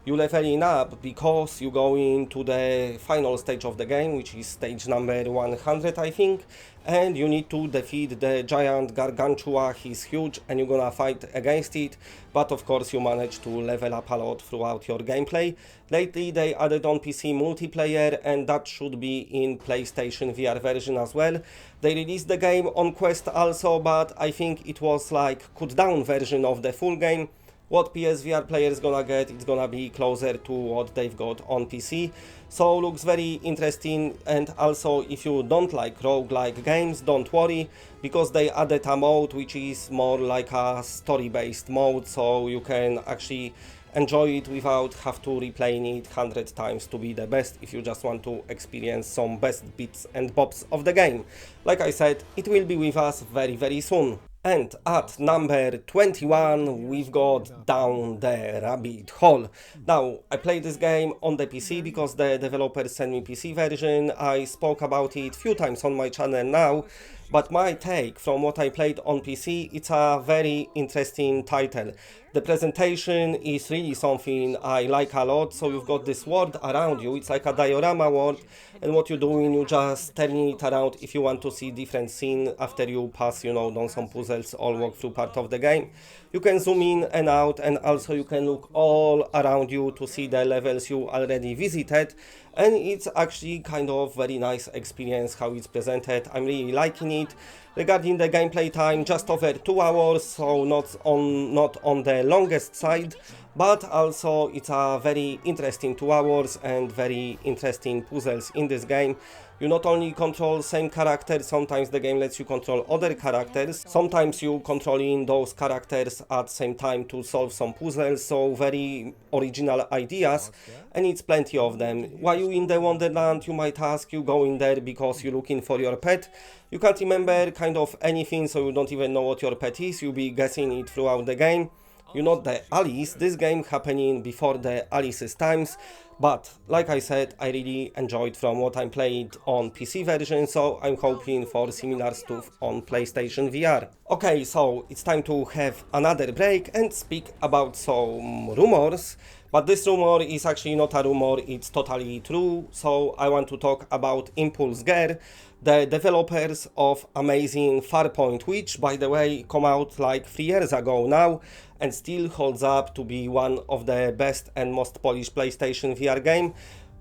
You leveling up because you go into the final stage of the game, which is stage number 100 I think, and you need to defeat the giant Gargantua. He's huge and you're gonna fight against it, but of course you manage to level up a lot throughout your gameplay. Lately they added on PC multiplayer, and that should be in PlayStation VR version as well. They released the game on Quest also, but I think it was like cut down version of the full game. What PSVR players gonna get, it's gonna be closer to what they've got on PC. So looks very interesting, and also if you don't like roguelike games, don't worry, because they added a mode which is more like a story-based mode, so you can actually enjoy it without have to replaying it 100 times to be the best, if you just want to experience some best bits and bobs of the game. Like I said, it will be with us very soon. And at number 21 we've got Down the Rabbit Hole. Now, I played this game on the PC because the developers sent me PC version. I spoke about it a few times on my channel now, but my take from what I played on PC, it's a very interesting title. The presentation is really something I like a lot. So you've got this world around you, it's like a diorama world, and what you're doing, you just turning it around if you want to see different scene after you pass, you know, done some puzzles or walk through part of the game. You can zoom in and out, and also you can look all around you to see the levels you already visited, and it's actually kind of very nice experience how it's presented. I'm really liking it. Regarding the gameplay time, just over 2 hours, so not on the longest side, but also it's a very interesting 2 hours and very interesting puzzles in this game. You not only control same character, sometimes the game lets you control other characters, sometimes you controlling those characters at the same time to solve some puzzles, so very original ideas, and it's plenty of them. While you in the Wonderland, you might ask, you go in there because you're looking for your pet. You can't remember kind of anything, so you don't even know what your pet is, you'll be guessing it throughout the game. You're not the Alice, this game happening before the Alice's times, but like I said, I really enjoyed from what I played on PC version, so I'm hoping for similar stuff on PlayStation VR. Okay, so it's time to have another break and speak about some rumors, but this rumor is actually not a rumor, it's totally true, so I want to talk about Impulse Gear, the developers of amazing Farpoint, which by the way come out like 3 years ago now and still holds up to be one of the best and most polished PlayStation VR game.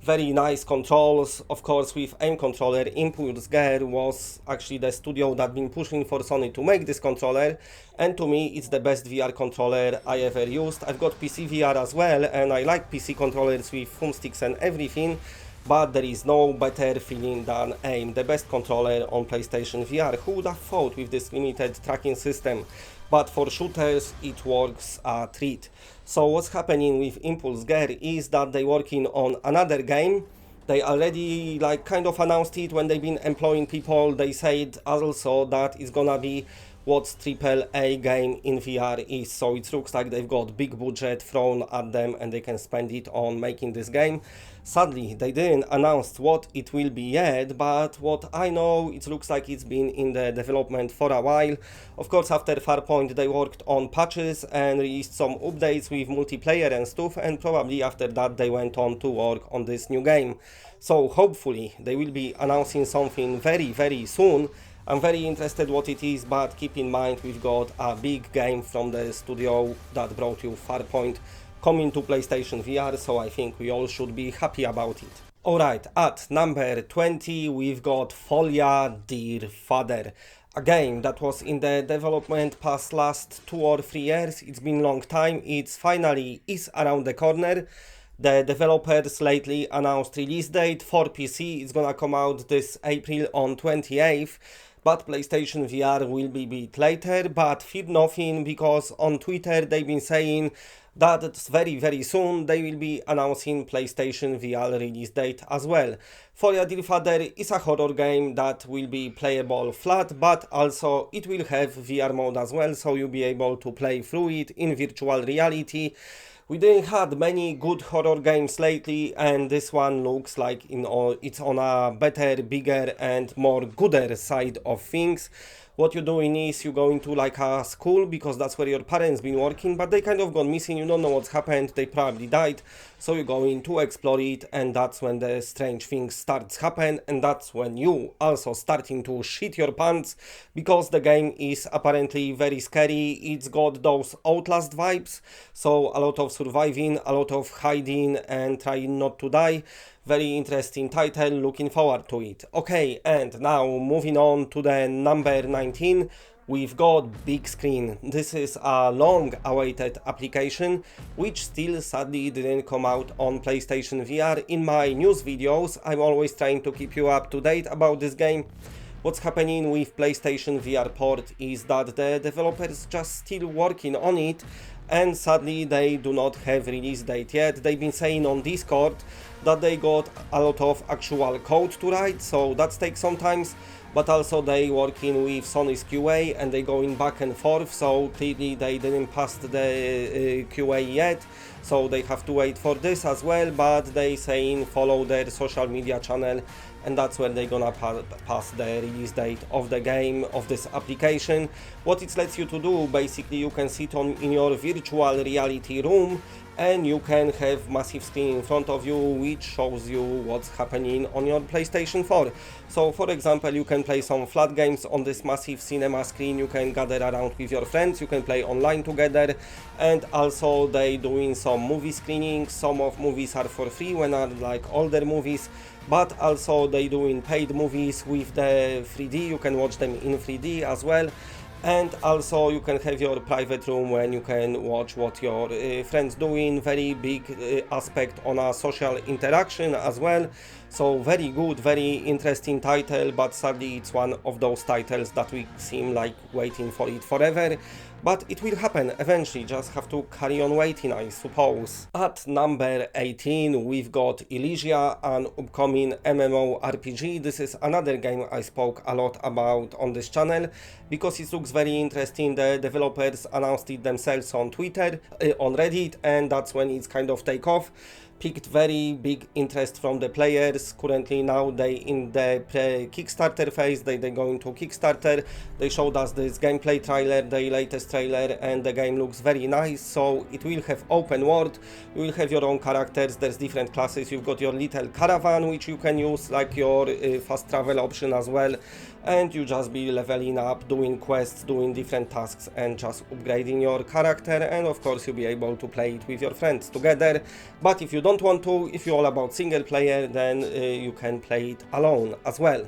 Very nice controls, of course with aim controller. Impulse Gear was actually the studio that been pushing for Sony to make this controller, and to me it's the best VR controller I ever used. I've got PC VR as well and I like PC controllers with thumbsticks and everything, but there is no better feeling than aim, the best controller on PlayStation VR. Who would have thought with this limited tracking system? But for shooters it works a treat. So what's happening with Impulse Gear is that they're working on another game. They already like kind of announced it when they've been employing people. They said also that it's gonna be what AAA game in VR is, so it looks like they've got big budget thrown at them and they can spend it on making this game. Sadly, they didn't announce what it will be yet, but what I know, it looks like it's been in the development for a while. Of course, after Farpoint, they worked on patches and released some updates with multiplayer and stuff, and probably after that they went on to work on this new game. So hopefully they will be announcing something very soon. I'm very interested what it is, but keep in mind we've got a big game from the studio that brought you Farpoint coming to PlayStation VR, so I think we all should be happy about it. Alright, at number 20 we've got Folia Dear Father. A game that was in the development past last 2 or 3 years, it's been a long time, it's finally is around the corner. The developers lately announced release date for PC, it's gonna come out this April on 28th. But PlayStation VR will be a bit later, but fear nothing, because on Twitter they've been saying that it's very soon they will be announcing PlayStation VR release date as well. Folia Dear Father is a horror game that will be playable flat, but also it will have VR mode as well, so you'll be able to play through it in virtual reality. We didn't had many good horror games lately, and this one looks like it's on a better, bigger and more gooder side of things. What you're doing is you go into like a school, because that's where your parents been working, but they kind of gone missing, you don't know what's happened, they probably died, so you go in to explore it, and that's when the strange things starts happen, and that's when you also starting to shit your pants, because the game is apparently very scary. It's got those Outlast vibes, so a lot of surviving, a lot of hiding and trying not to die. Very interesting title, looking forward to it. Okay, and now moving on to the number 19, we've got Big Screen. This is a long awaited application which still sadly didn't come out on PlayStation VR. In my news videos I'm always trying to keep you up to date about this game. What's happening with PlayStation VR port is that the developers just still working on it, and sadly they do not have release date yet. They've been saying on Discord that they got a lot of actual code to write, so that takes some time, but also they working with Sony's QA and they going back and forth, so clearly they didn't pass the QA yet, so they have to wait for this as well. But they saying follow their social media channel and that's where they're gonna pass the release date of the game, of this application. What it lets you to do, basically you can sit in your virtual reality room, and you can have massive screen in front of you which shows you what's happening on your PlayStation 4. So for example, you can play some flat games on this massive cinema screen, you can gather around with your friends, you can play online together, and also they doing some movie screenings. Some of movies are for free when are like older movies, but also they doing paid movies with the 3D, you can watch them in 3D as well. And also you can have your private room when you can watch what your friends doing. Very big aspect on a social interaction as well. So very good, very interesting title, but sadly it's one of those titles that we seem like waiting for it forever. But it will happen eventually, just have to carry on waiting, I suppose. At number 18 we've got Alicia, an upcoming MMORPG. This is another game I spoke a lot about on this channel because it looks very interesting. The developers announced it themselves on Twitter, on Reddit, and that's when it's kind of take off. Picked very big interest from the players. Currently now they in the pre-Kickstarter phase, they're going to Kickstarter. They showed us this gameplay trailer, the latest trailer, and the game looks very nice. So it will have open world, you will have your own characters, there's different classes, you've got your little caravan which you can use like your fast travel option as well, and you just be leveling up, doing quests, doing different tasks, and just upgrading your character, and of course you'll be able to play it with your friends together. But if you don't want to, if you're all about single player, then you can play it alone as well.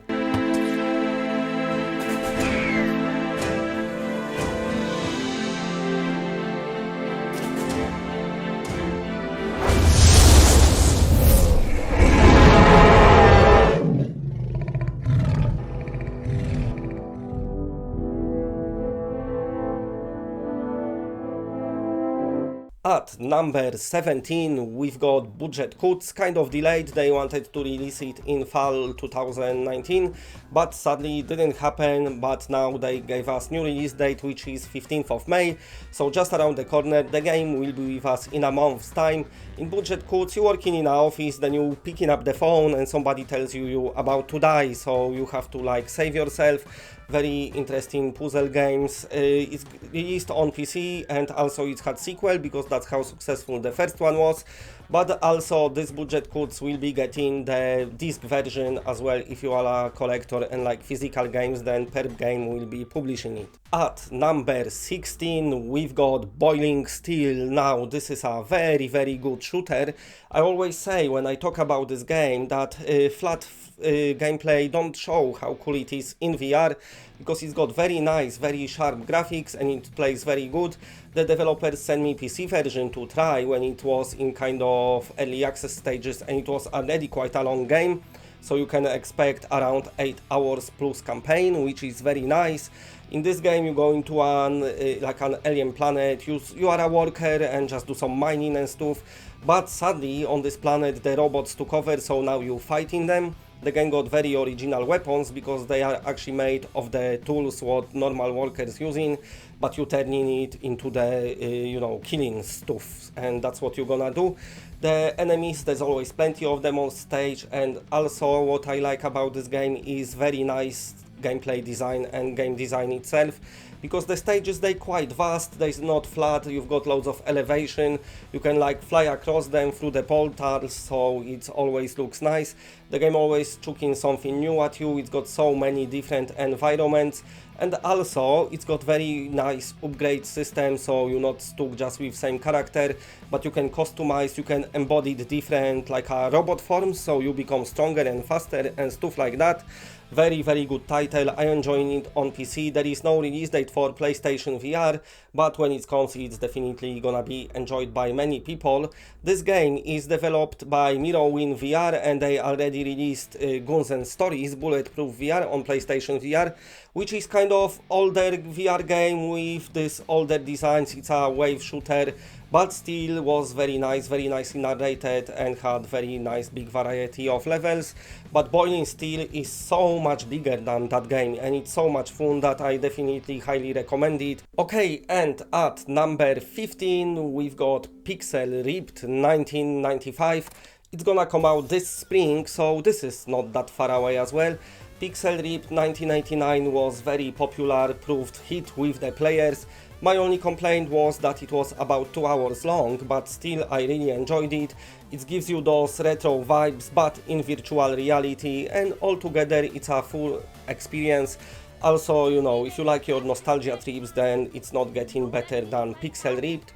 At number 17 we've got Budget Cuts, kind of delayed. They wanted to release it in fall 2019, but sadly it didn't happen. But now they gave us new release date, which is 15th of May, so just around the corner. The game will be with us in a month's time. In Budget Cuts, you're working in an office, then you picking up the phone and somebody tells you you're about to die, so you have to like save yourself. Very interesting puzzle games. It's released on PC, and also it's had sequel because that's how successful the first one was. But also this Budget Cuts will be getting the disc version as well. If you are a collector and like physical games, then Perp Game will be publishing it. At number 16 we've got Boiling Steel. Now this is a very good shooter. I always say when I talk about this game that flat gameplay don't show how cool it is in VR, because it's got very nice, very sharp graphics and it plays very good. The developers sent me PC version to try when it was in kind of early access stages, and it was already quite a long game, so you can expect around 8 hours plus campaign, which is very nice. In this game you go into like an alien planet, you are a worker and just do some mining and stuff, but sadly on this planet the robots took over, so now you fighting them. The game got very original weapons because they are actually made of the tools what normal workers using, but you turning it into the you know, killing stuff, and that's what you're gonna do. The enemies, there's always plenty of them on stage, and also what I like about this game is very nice gameplay design and game design itself, because the stages, they quite vast, they're not flat, you've got loads of elevation, you can like fly across them through the portals, so it always looks nice. The game always chucking something new at you, it's got so many different environments, and also it's got very nice upgrade system, so you're not stuck just with same character, but you can customize, you can embody the different like a robot forms, so you become stronger and faster and stuff like that. Very good title. I am enjoying it on PC. There is no release date for PlayStation VR, but when it comes, it's definitely gonna be enjoyed by many people. This game is developed by Minotaur VR, and they already released Guns and Stories Bulletproof VR on PlayStation VR, which is kind of older VR game with this older designs. It's a wave shooter, but still was very nicely narrated and had very nice big variety of levels. But Boiling Steel is so much bigger than that game, and it's so much fun that I definitely highly recommend it. Okay, and at number 15 we've got Pixel Ripped 1995. It's gonna come out this spring, so this is not that far away as well. Pixel Ripped 1999 was very popular, proved hit with the players. My only complaint was that it was about 2 hours long, but still I really enjoyed it. It gives you those retro vibes, but in virtual reality, and altogether it's a full experience. Also, you know, if you like your nostalgia trips, then it's not getting better than Pixel Ripped.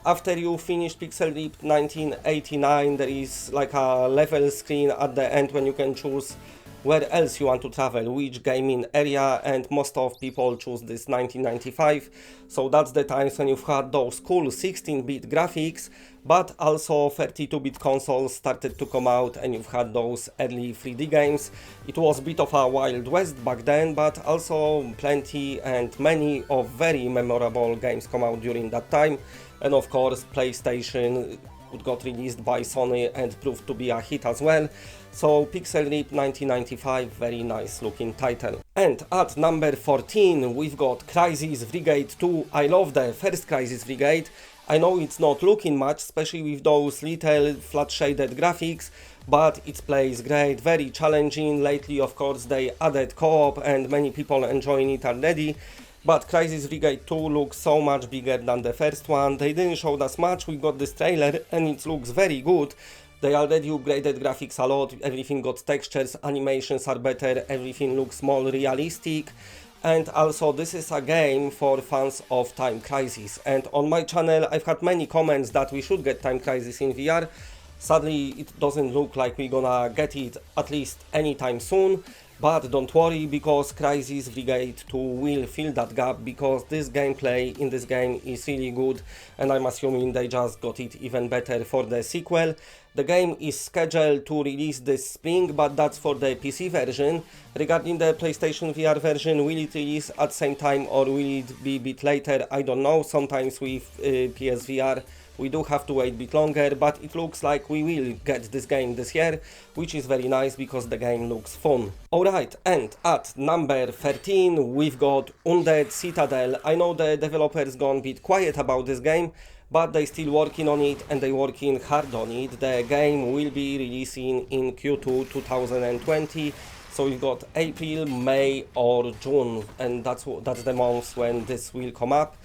After you finish Pixel Ripped 1989, there is like a level screen at the end when you can choose where else you want to travel, which gaming area, and most of people choose this 1995. So that's the times when you've had those cool 16-bit graphics, but also 32-bit consoles started to come out and you've had those early 3D games. It was a bit of a Wild West back then, but also plenty and many of very memorable games come out during that time. And of course, PlayStation, it got released by Sony and proved to be a hit as well. So Pixel Ripped 1995, very nice looking title. And at number 14 we've got Crisis Brigade 2. I love the first Crisis Brigade. I know it's not looking much, especially with those little flat shaded graphics, but it plays great, very challenging. Lately of course they added co-op and many people enjoying it already. But Crisis Brigade 2 looks so much bigger than the first one. They didn't show us much, we got this trailer and it looks very good. They already upgraded graphics a lot, everything got textures, animations are better, everything looks more realistic. And also this is a game for fans of Time Crisis. And on my channel I've had many comments that we should get Time Crisis in VR. Sadly it doesn't look like we're gonna get it at least anytime soon. But don't worry, because Crisis Brigade 2 will fill that gap, because this gameplay in this game is really good and I'm assuming they just got it even better for the sequel. The game is scheduled to release this spring, but that's for the PC version. Regarding the PlayStation VR version, will it release at the same time or will it be a bit later? I don't know. Sometimes with PSVR we do have to wait a bit longer, but it looks like we will get this game this year, which is very nice because the game looks fun. Alright, and at number 13 we've got Undead Citadel. I know the developers gone a bit quiet about this game, but they still working on it and they working hard on it. The game will be releasing in Q2 2020. So we've got April, May or June, and that's the months when this will come up.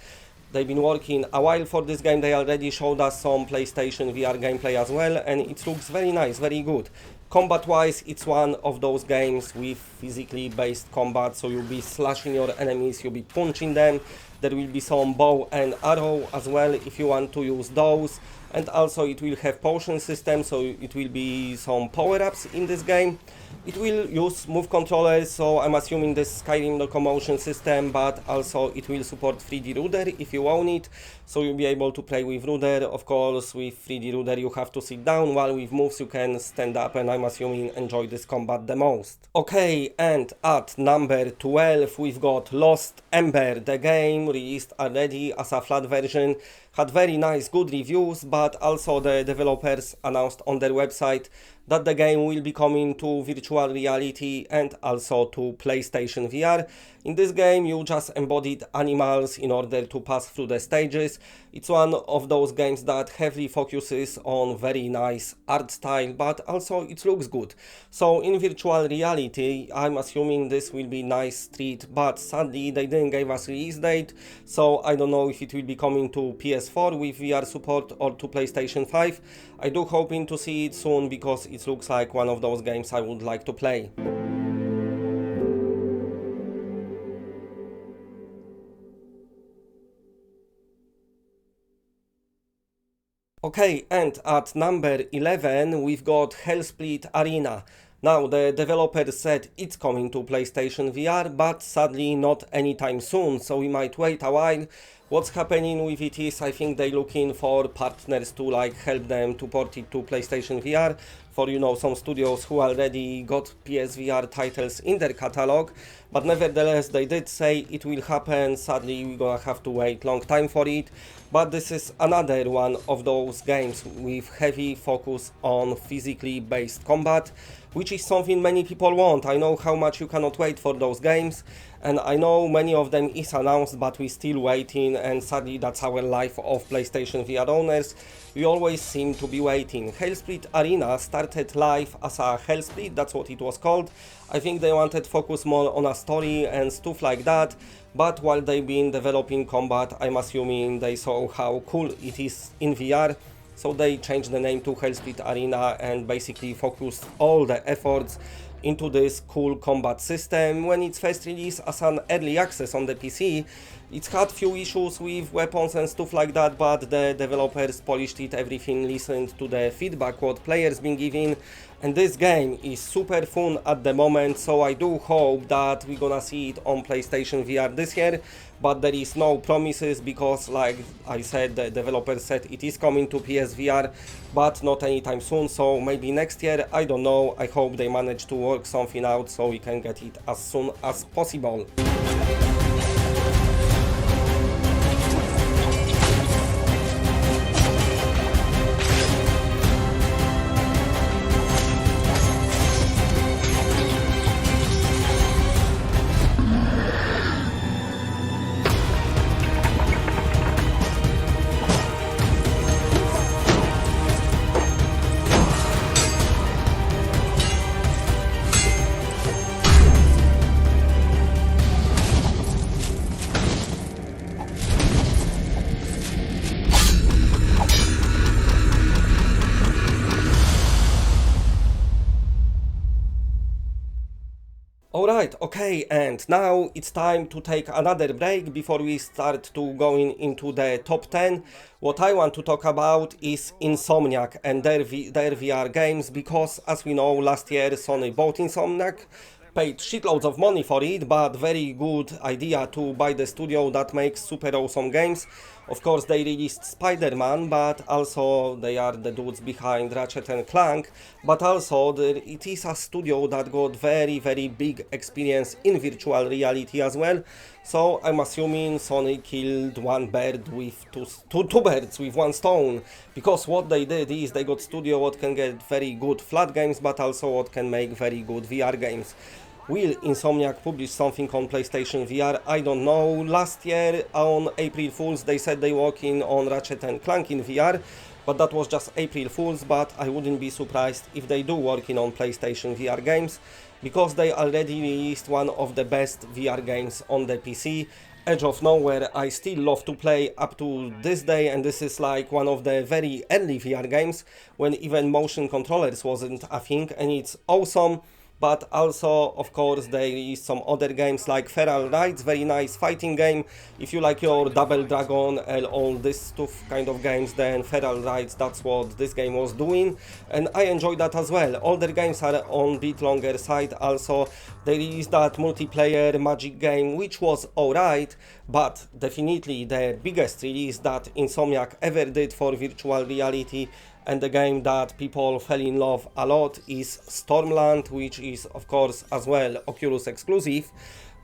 They've been working a while for this game. They already showed us some PlayStation VR gameplay as well, and it looks very nice, very good. Combat wise, it's one of those games with physically based combat, so you'll be slashing your enemies, you'll be punching them. There will be some bow and arrow as well if you want to use those, and also it will have potion system, so it will be some power-ups in this game. It will use move controllers, so I'm assuming this Skyrim locomotion system, but also it will support 3D ruler if you own it, so you'll be able to play with ruler. Of course, with 3D ruler you have to sit down, while with moves you can stand up, and I'm assuming enjoy this combat the most. Okay, and at number 12 we've got Lost Ember. The game released already as a flat version, had very nice good reviews, but also the developers announced on their website that the game will be coming to virtual reality and also to PlayStation VR. In this game you just embodied animals in order to pass through the stages. It's one of those games that heavily focuses on very nice art style, but also it looks good. So in virtual reality I'm assuming this will be nice treat, but sadly they didn't give us release date, so I don't know if it will be coming to PS4 with VR support or to PlayStation 5. I do hoping to see it soon because it looks like one of those games I would like to play. Okay, and at number 11 we've got Hellsplit Arena. Now the developer said it's coming to PlayStation VR, but sadly not anytime soon, so we might wait a while. What's happening with it is I think they're looking for partners to like help them to port it to PlayStation VR, for you know some studios who already got PSVR titles in their catalog. but nevertheless they did say it will happen. Sadly, we're gonna have to wait long time for it, but this is another one of those games with heavy focus on physically based combat, which is something many people want. I know how much you cannot wait for those games, and I know many of them is announced, but we're still waiting, and sadly that's our life of PlayStation VR owners. We always seem to be waiting. Hellsplit Arena started live as a Hellsplit, that's what it was called. I think they wanted to focus more on a story and stuff like that, but while they've been developing combat, I'm assuming they saw how cool it is in VR. So they changed the name to Hellsplit Arena and basically focused all the efforts into this cool combat system. When it's first released as an early access on the PC, it's had few issues with weapons and stuff like that, but the developers polished it, everything, listened to the feedback what players been giving, and this game is super fun at the moment, so I do hope that we're gonna see it on PlayStation VR this year, but there is no promises because, like I said, the developer said it is coming to PSVR, but not anytime soon, so maybe next year, I don't know. I hope they manage to work something out so we can get it as soon as possible. Alright, okay, and now it's time to take another break before we start to going into the top 10. What I want to talk about is Insomniac and their VR games, because as we know, last year Sony bought Insomniac, paid shitloads of money for it, but very good idea to buy the studio that makes super awesome games. Of course, they released Spider-Man, but also they are the dudes behind Ratchet and Clank, but also it is a studio that got very big experience in virtual reality as well. So I'm assuming Sony killed one bird with two birds with one stone, because what they did is they got studio what can get very good flat games, but also what can make very good VR games. Will Insomniac publish something on PlayStation VR? I don't know. Last year on April Fools they said they working on Ratchet and Clank in VR, but that was just April Fools, but I wouldn't be surprised if they do working on PlayStation VR games, because they already released one of the best VR games on the PC. Edge of Nowhere I still love to play up to this day, and this is like one of the very early VR games when even motion controllers wasn't a thing, and it's awesome. But also, of course, there is some other games like Feral Rides, very nice fighting game. If you like your Double Dragon and all this stuff kind of games, then Feral Rides, that's what this game was doing, and I enjoyed that as well. Older games are on bit longer side. Also, there is that multiplayer Magic game, which was alright, but definitely the biggest release that Insomniac ever did for virtual reality, and the game that people fell in love a lot, is Stormland, which is of course as well Oculus exclusive.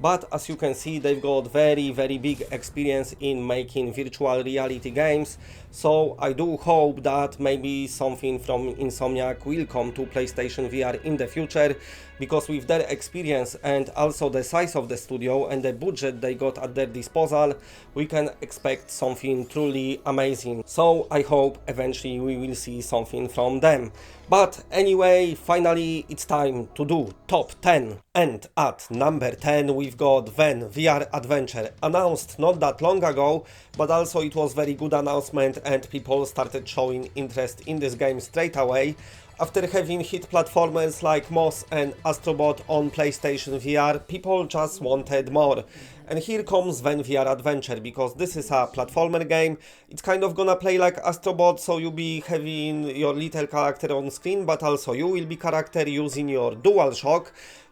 But as you can see, they've got very big experience in making virtual reality games, so I do hope that maybe something from Insomniac will come to PlayStation VR in the future, because with their experience and also the size of the studio and the budget they got at their disposal, we can expect something truly amazing. So I hope eventually we will see something from them. But anyway, finally it's time to do top 10. And at number 10 we've got Ven VR Adventure, announced not that long ago, but also it was very good announcement and people started showing interest in this game straight away. After having hit platformers like Moss and Astrobot on PlayStation VR, people just wanted more. And here comes Ven VR Adventure, because this is a platformer game. It's kind of gonna play like Astrobot, so you'll be having your little character on screen, but also you will be character using your DualShock.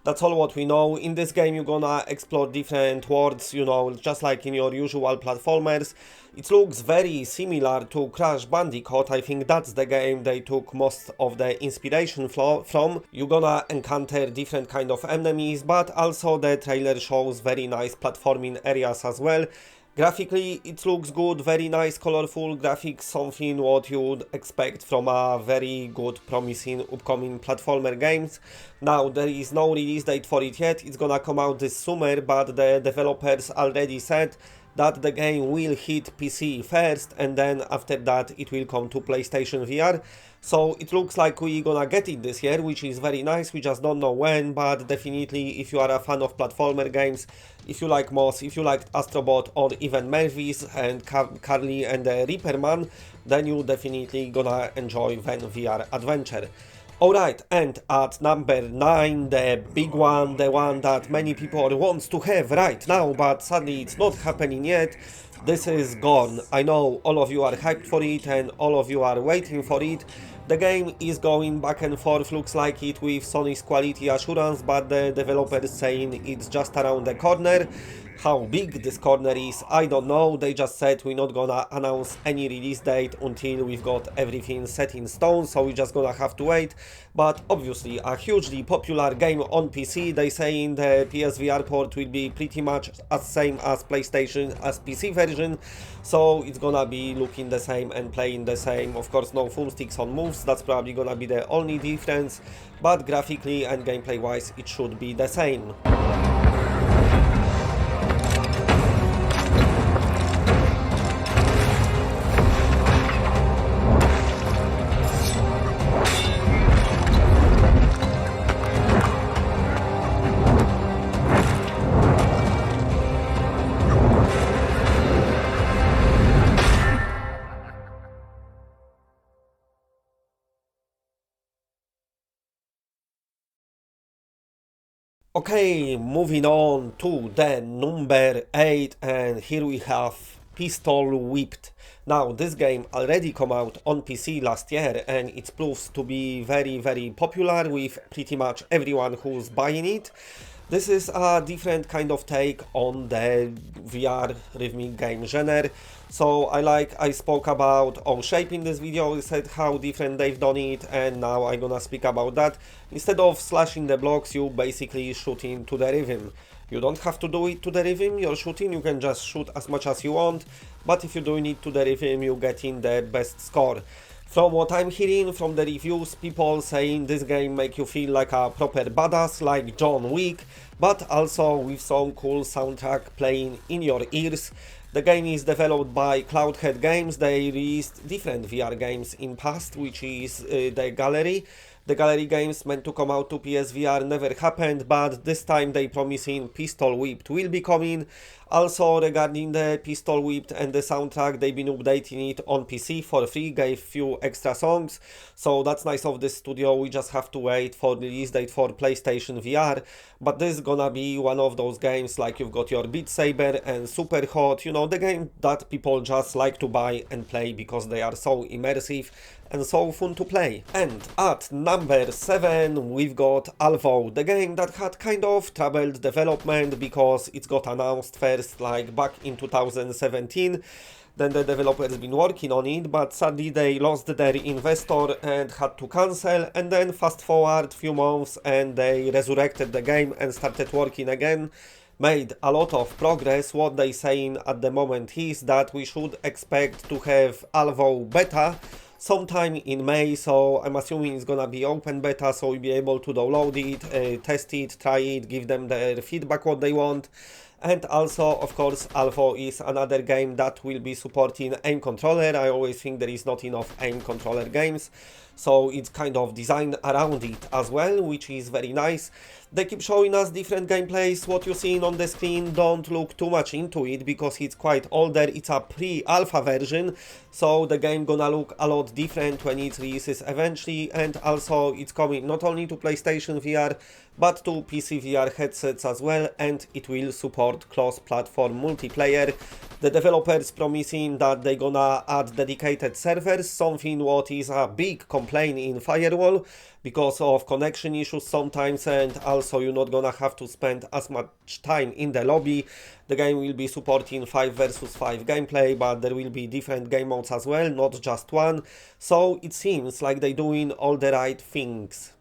That's all what we know. In this game you're gonna explore different worlds, you know, just like in your usual platformers. It looks very similar to Crash Bandicoot. I think that's the game they took most of the inspiration from. You're gonna encounter different kind of enemies, but also the trailer shows very nice platforming areas as well. Graphically, it looks good, very nice, colorful graphics, something what you'd expect from a very good, promising, upcoming platformer games. Now, there is no release date for it yet, it's gonna come out this summer, but the developers already said that the game will hit PC first, and then after that it will come to PlayStation VR. So it looks like we're gonna get it this year, which is very nice. We just don't know when, but definitely if you are a fan of platformer games, if you like Moss, if you like Astrobot, or even Melvis and Carly and the Reaperman, then you definitely gonna enjoy Ven VR Adventure. Alright, and at number 9, the big one, the one that many people want to have right now, but sadly it's not happening yet. This is Gorn. I know all of you are hyped for it and all of you are waiting for it. The game is going back and forth, looks like it, with Sony's quality assurance, but the developer is saying it's just around the corner. How big this corner is, I don't know. They just said we're not gonna announce any release date until we've got everything set in stone, so we're just gonna have to wait. But obviously a hugely popular game on PC. They saying the PSVR port will be pretty much as same as PlayStation as PC version, so it's gonna be looking the same and playing the same. Of course, no thumbsticks on moves, that's probably gonna be the only difference, but graphically and gameplay wise it should be the same. Okay, moving on to the number 8, and here we have Pistol Whipped. Now, this game already come out on PC last year and it proves to be very popular with pretty much everyone who's buying it. This is a different kind of take on the VR rhythmic game genre. So I spoke about O-Shape in this video, I said how different they've done it, and now I'm gonna speak about that. Instead of slashing the blocks, you basically shooting to the rhythm. You don't have to do it to the rhythm you're shooting, you can just shoot as much as you want, but if you're doing it to the rhythm, you get in the best score. From what I'm hearing from the reviews, people saying this game make you feel like a proper badass, like John Wick, but also with some cool soundtrack playing in your ears. The game is developed by Cloudhead Games. They released different VR games in past, which is the Gallery. The Gallery games meant to come out to PSVR never happened, but this time they promising Pistol Whipped will be coming. Also, regarding the Pistol Whipped and the soundtrack, they've been updating it on PC for free, gave few extra songs, so that's nice of this studio. We just have to wait for the release date for PlayStation VR, but this is gonna be one of those games like you've got your Beat Saber and Super Hot, you know, the game that people just like to buy and play because they are so immersive and so fun to play. And at number 7 we've got Alvo, the game that had kind of troubled development because it's got announced first like back in 2017. Then the developers been working on it, but sadly they lost their investor and had to cancel, and then fast forward few months and they resurrected the game and started working again. Made a lot of progress. What they saying at the moment is that we should expect to have Alvo beta sometime in May, so I'm assuming it's gonna be open beta, so we'll be able to download it, test it, try it, give them their feedback what they want. And also, of course, Alvo is another game that will be supporting aim controller. I always think there is not enough aim controller games, so it's kind of designed around it as well, which is very nice. They keep showing us different gameplays. What you're seeing on the screen, don't look too much into it because it's quite older. It's a pre-alpha version, so the game gonna look a lot different when it releases eventually. And also it's coming not only to PlayStation VR but to PC VR headsets as well, and it will support cross-platform multiplayer. The developers promising that they gonna add dedicated servers, something what is a big complaint in Firewall because of connection issues sometimes, and also you're not gonna have to spend as much time in the lobby. The game will be supporting 5 versus 5 gameplay, but there will be different game modes as well, not just one. So it seems like they're doing all the right things.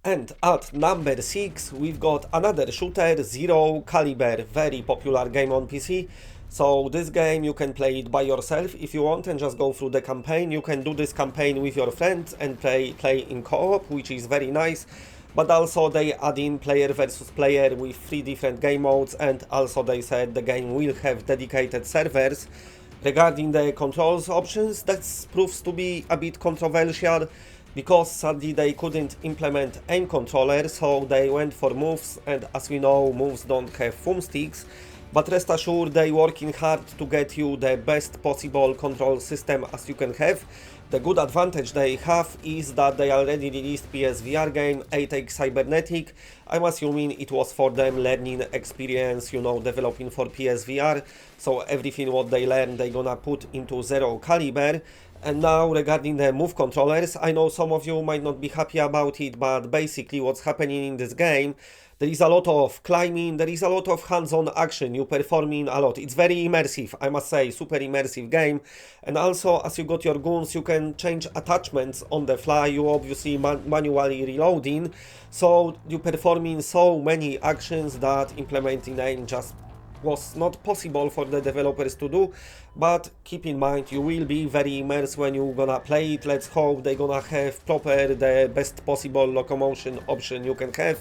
And at number 6 we've got another shooter, Zero Caliber, very popular game on PC. So this game you can play it by yourself if you want and just go through the campaign. You can do this campaign with your friends and play in co-op, which is very nice. But also they add in player versus player with 3 different game modes, and also they said the game will have dedicated servers. Regarding the controls options, that proves to be a bit controversial, because sadly they couldn't implement aim controller, so they went for moves, and as we know, moves don't have thumbsticks. But rest assured, they working hard to get you the best possible control system as you can have. The good advantage they have is that they already released PSVR game 8X Cybernetic. I'm assuming it was for them learning experience, you know, developing for PSVR. So everything what they learn, they gonna put into Zero Caliber. And now regarding the move controllers, I know some of you might not be happy about it, but basically what's happening in this game, there is a lot of climbing, there is a lot of hands-on action, you performing a lot. It's very immersive, I must say, super immersive game. And also, as you got your guns, you can change attachments on the fly, you obviously manually reloading. So you performing so many actions that implementing aim just was not possible for the developers to do. But keep in mind, you will be very immersed when you're gonna play it. Let's hope they're gonna have the best possible locomotion option you can have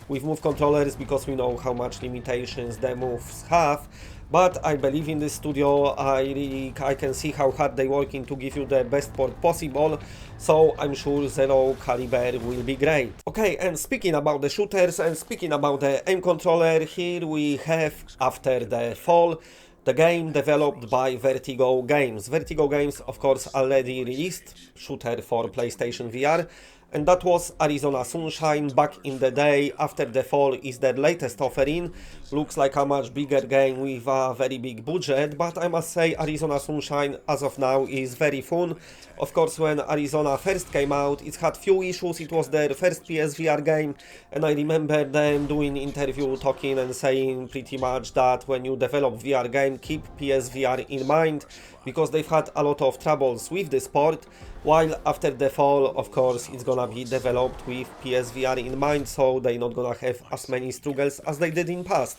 with move controllers, because we know how much limitations the moves have. But I believe in this studio, I can see how hard they working to give you the best port possible, so I'm sure Zero Caliber will be great. Okay, and speaking about the shooters and speaking about the aim controller, here we have After the Fall, the game developed by Vertigo Games. Vertigo Games, of course, already released shooter for PlayStation VR. And that was Arizona Sunshine back in the day. After the Fall is their latest offering. Looks like a much bigger game with a very big budget, but I must say Arizona Sunshine as of now is very fun. Of course, when Arizona first came out, it had few issues. It was their first PSVR game, and I remember them doing interview talking and saying pretty much that when you develop VR game, keep PSVR in mind, because they've had a lot of troubles with this port. While After the Fall, of course, it's gonna be developed with PSVR in mind, so they're not gonna have as many struggles as they did in past.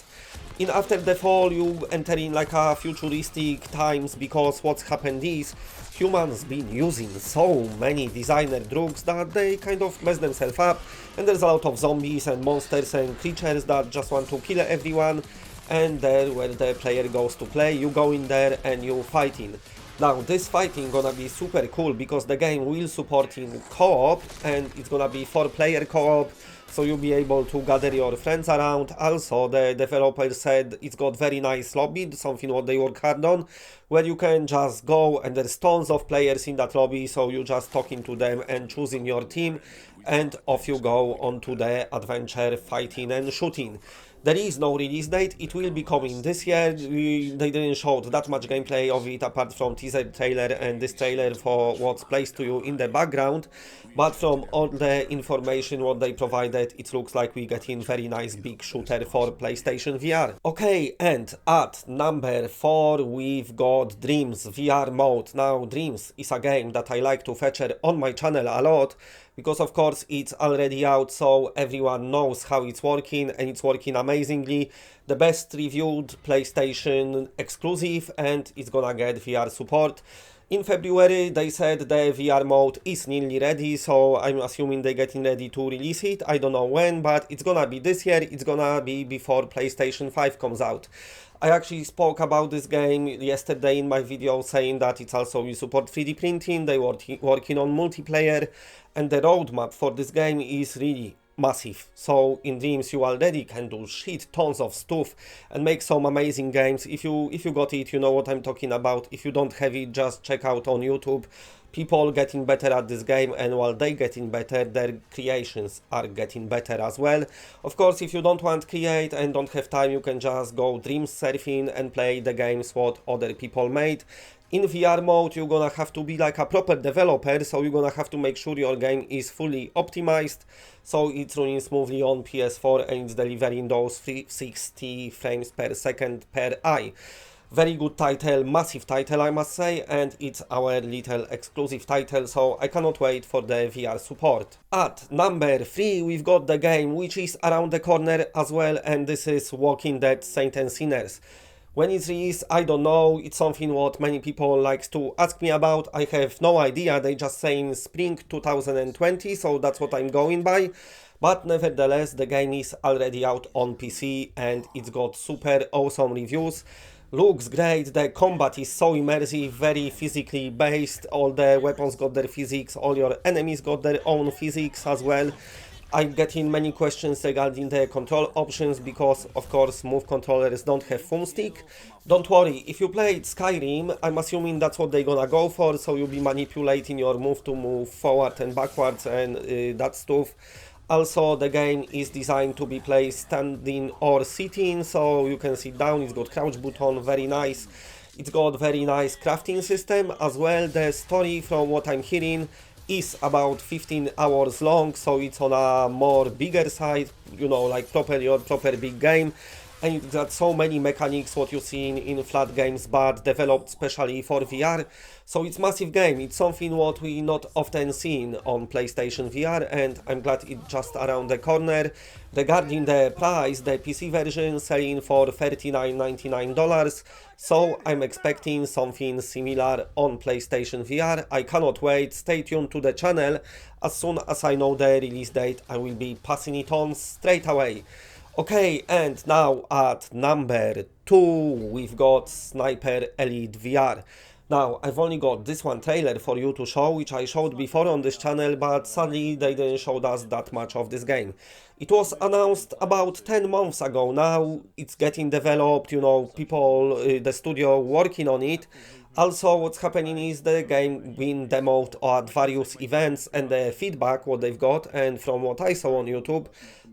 In After the Fall, you enter in like a futuristic times, because what's happened is humans been using so many designer drugs that they kind of mess themselves up, and there's a lot of zombies and monsters and creatures that just want to kill everyone. And there, where the player goes to play, you go in there and you fighting. Now, this fighting gonna be super cool, because the game will support in co-op, and it's gonna be 4-player co-op, so you'll be able to gather your friends around. Also, the developer said it's got very nice lobby, something what they work hard on, where you can just go and there's tons of players in that lobby, so you're just talking to them and choosing your team, and off you go onto the adventure, fighting and shooting. There is no release date, it will be coming this year. They didn't show that much gameplay of it apart from teaser trailer and this trailer for what's placed to you in the background. But from all the information what they provided, it looks like we get in very nice big shooter for PlayStation VR. Okay, and at number 4 we've got Dreams VR mode. Now, Dreams is a game that I like to feature on my channel a lot, because of course it's already out, so everyone knows how it's working, and it's working amazing. amazingly. The best reviewed PlayStation exclusive, and it's gonna get VR support. In February, they said the VR mode is nearly ready, so I'm assuming they're getting ready to release it. I don't know when, but it's gonna be this year. It's gonna be before PlayStation 5 comes out. I actually spoke about this game yesterday in my video, saying that it's also will support 3D printing, they were working on multiplayer, and the roadmap for this game is really massive. So in Dreams you already can do shit tons of stuff and make some amazing games. If you got it, you know what I'm talking about. If you don't have it, just check out on YouTube. People getting better at this game, and while they getting better, their creations are getting better as well. Of course, if you don't want to create and don't have time, you can just go dream surfing and play the games what other people made. In VR mode, you're gonna have to be like a proper developer, so you're gonna have to make sure your game is fully optimized, so it's running smoothly on PS4 and it's delivering those 60 frames per second per eye. Very good title, massive title I must say, and it's our little exclusive title, so I cannot wait for the VR support. At number 3 we've got the game which is around the corner as well, and this is Walking Dead Saints and Sinners. When it's released, I don't know, it's something what many people likes to ask me about. I have no idea, they just saying spring 2020, so that's what I'm going by. But nevertheless, the game is already out on PC and it's got super awesome reviews. Looks great, the combat is so immersive, very physically based, all the weapons got their physics, all your enemies got their own physics as well. I'm getting many questions regarding the control options because, of course, move controllers don't have thumbstick. Don't worry, if you played Skyrim, I'm assuming that's what they're gonna go for, so you'll be manipulating your move to move forward and backwards and that stuff. Also, the game is designed to be played standing or sitting, so you can sit down, it's got crouch button, very nice. It's got very nice crafting system as well. The story, from what I'm hearing, is about 15 hours long, so it's on a more bigger side, you know, like your proper big game. And it's got so many mechanics what you see in flat games, but developed specially for VR. So it's massive game, it's something what we not often seen on PlayStation VR, and I'm glad it's just around the corner. Regarding the price, the PC version selling for $39.99, so I'm expecting something similar on PlayStation VR. I cannot wait, stay tuned to the channel. As soon as I know the release date, I will be passing it on straight away. Okay, and now at number 2 we've got Sniper Elite VR. Now, I've only got this one trailer for you to show, which I showed before on this channel, but sadly they didn't show us that much of this game. It was announced about 10 months ago now, it's getting developed, you know, people, the studio working on it. Also, what's happening is the game being demoed at various events, and the feedback what they've got, and from what I saw on YouTube,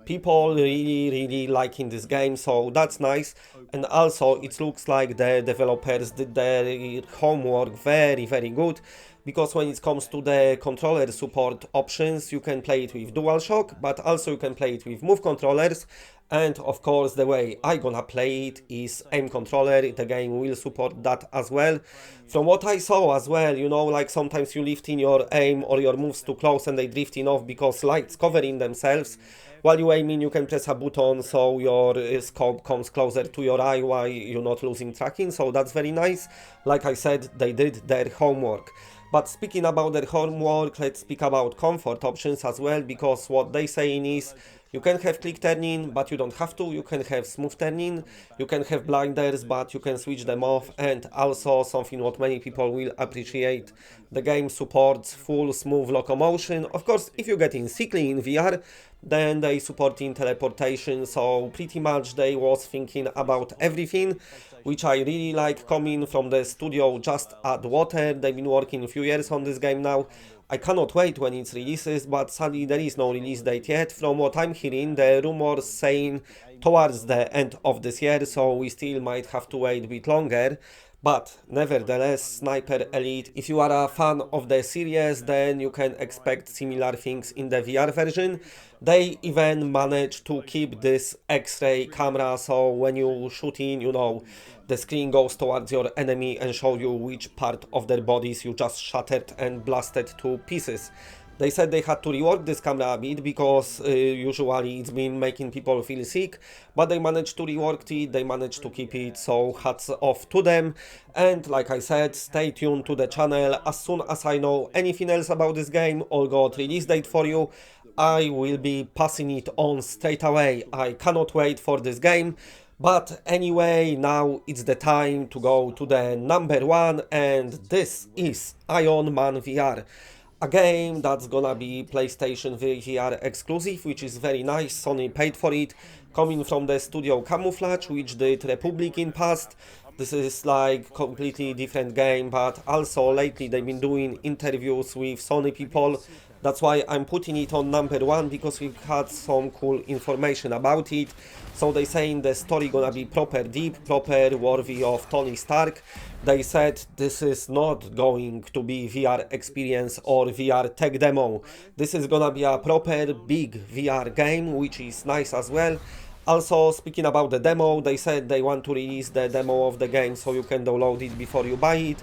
people really liking this game, so that's nice. And also it looks like the developers did their homework very good, because when it comes to the controller support options, you can play it with DualShock, but also you can play it with move controllers. And of course, the way I gonna play it is aim controller. The game will support that as well. From what I saw as well, you know, like sometimes you lift in your aim or your moves too close and they drifting off because lights covering themselves. While you aiming, you can press a button so your scope comes closer to your eye while you're not losing tracking, so that's very nice. Like I said, they did their homework. But speaking about their homework, let's speak about comfort options as well, because what they saying is you can have click turning, but you don't have to. You can have smooth turning, you can have blinders, but you can switch them off. And also something what many people will appreciate, the game supports full smooth locomotion. Of course, if you're getting sickly in VR, then they supporting teleportation, so pretty much they was thinking about everything, which I really like, coming from the studio Just Add Water. They've been working a few years on this game now. I cannot wait when it releases, but sadly there is no release date yet. From what I'm hearing, the rumors saying towards the end of this year, so we still might have to wait a bit longer. But nevertheless, Sniper Elite, if you are a fan of the series, then you can expect similar things in the VR version. They even managed to keep this X-ray camera, so when you shoot in, you know, the screen goes towards your enemy and show you which part of their bodies you just shattered and blasted to pieces. They said they had to rework this camera a bit because usually it's been making people feel sick, but they managed to rework it, they managed to keep it, so hats off to them. And like I said, stay tuned to the channel. As soon as I know anything else about this game or got release date for you, I will be passing it on straight away. I cannot wait for this game. But anyway, now it's the time to go to the number one, and this is Iron Man VR. A game that's gonna be PlayStation VR exclusive, which is very nice. Sony paid for it, coming from the studio Camouflage, which did Republic in past. This is like completely different game, but also lately they've been doing interviews with Sony people. That's why I'm putting it on number one, because we've had some cool information about it. So they saying the story gonna be proper deep, proper worthy of Tony Stark. They said this is not going to be VR experience or VR tech demo. This is gonna be a proper big VR game, which is nice as well. Also, speaking about the demo, they said they want to release the demo of the game so you can download it before you buy it.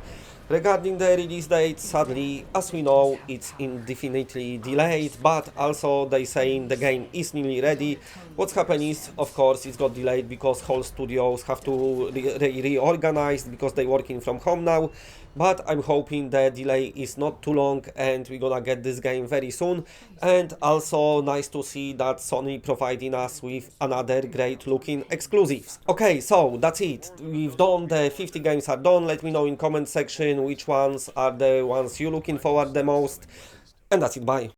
Regarding the release date, sadly, as we know, it's indefinitely delayed, but also they saying the game is nearly ready. What's happened is, of course, it's got delayed because whole studios have to reorganize because they're working from home now. But I'm hoping the delay is not too long and we're gonna get this game very soon. And also nice to see that Sony providing us with another great looking exclusives. Okay, so that's it. We've done the 50 games are done. Let me know in comment section which ones are the ones you're looking forward the most. And that's it, bye.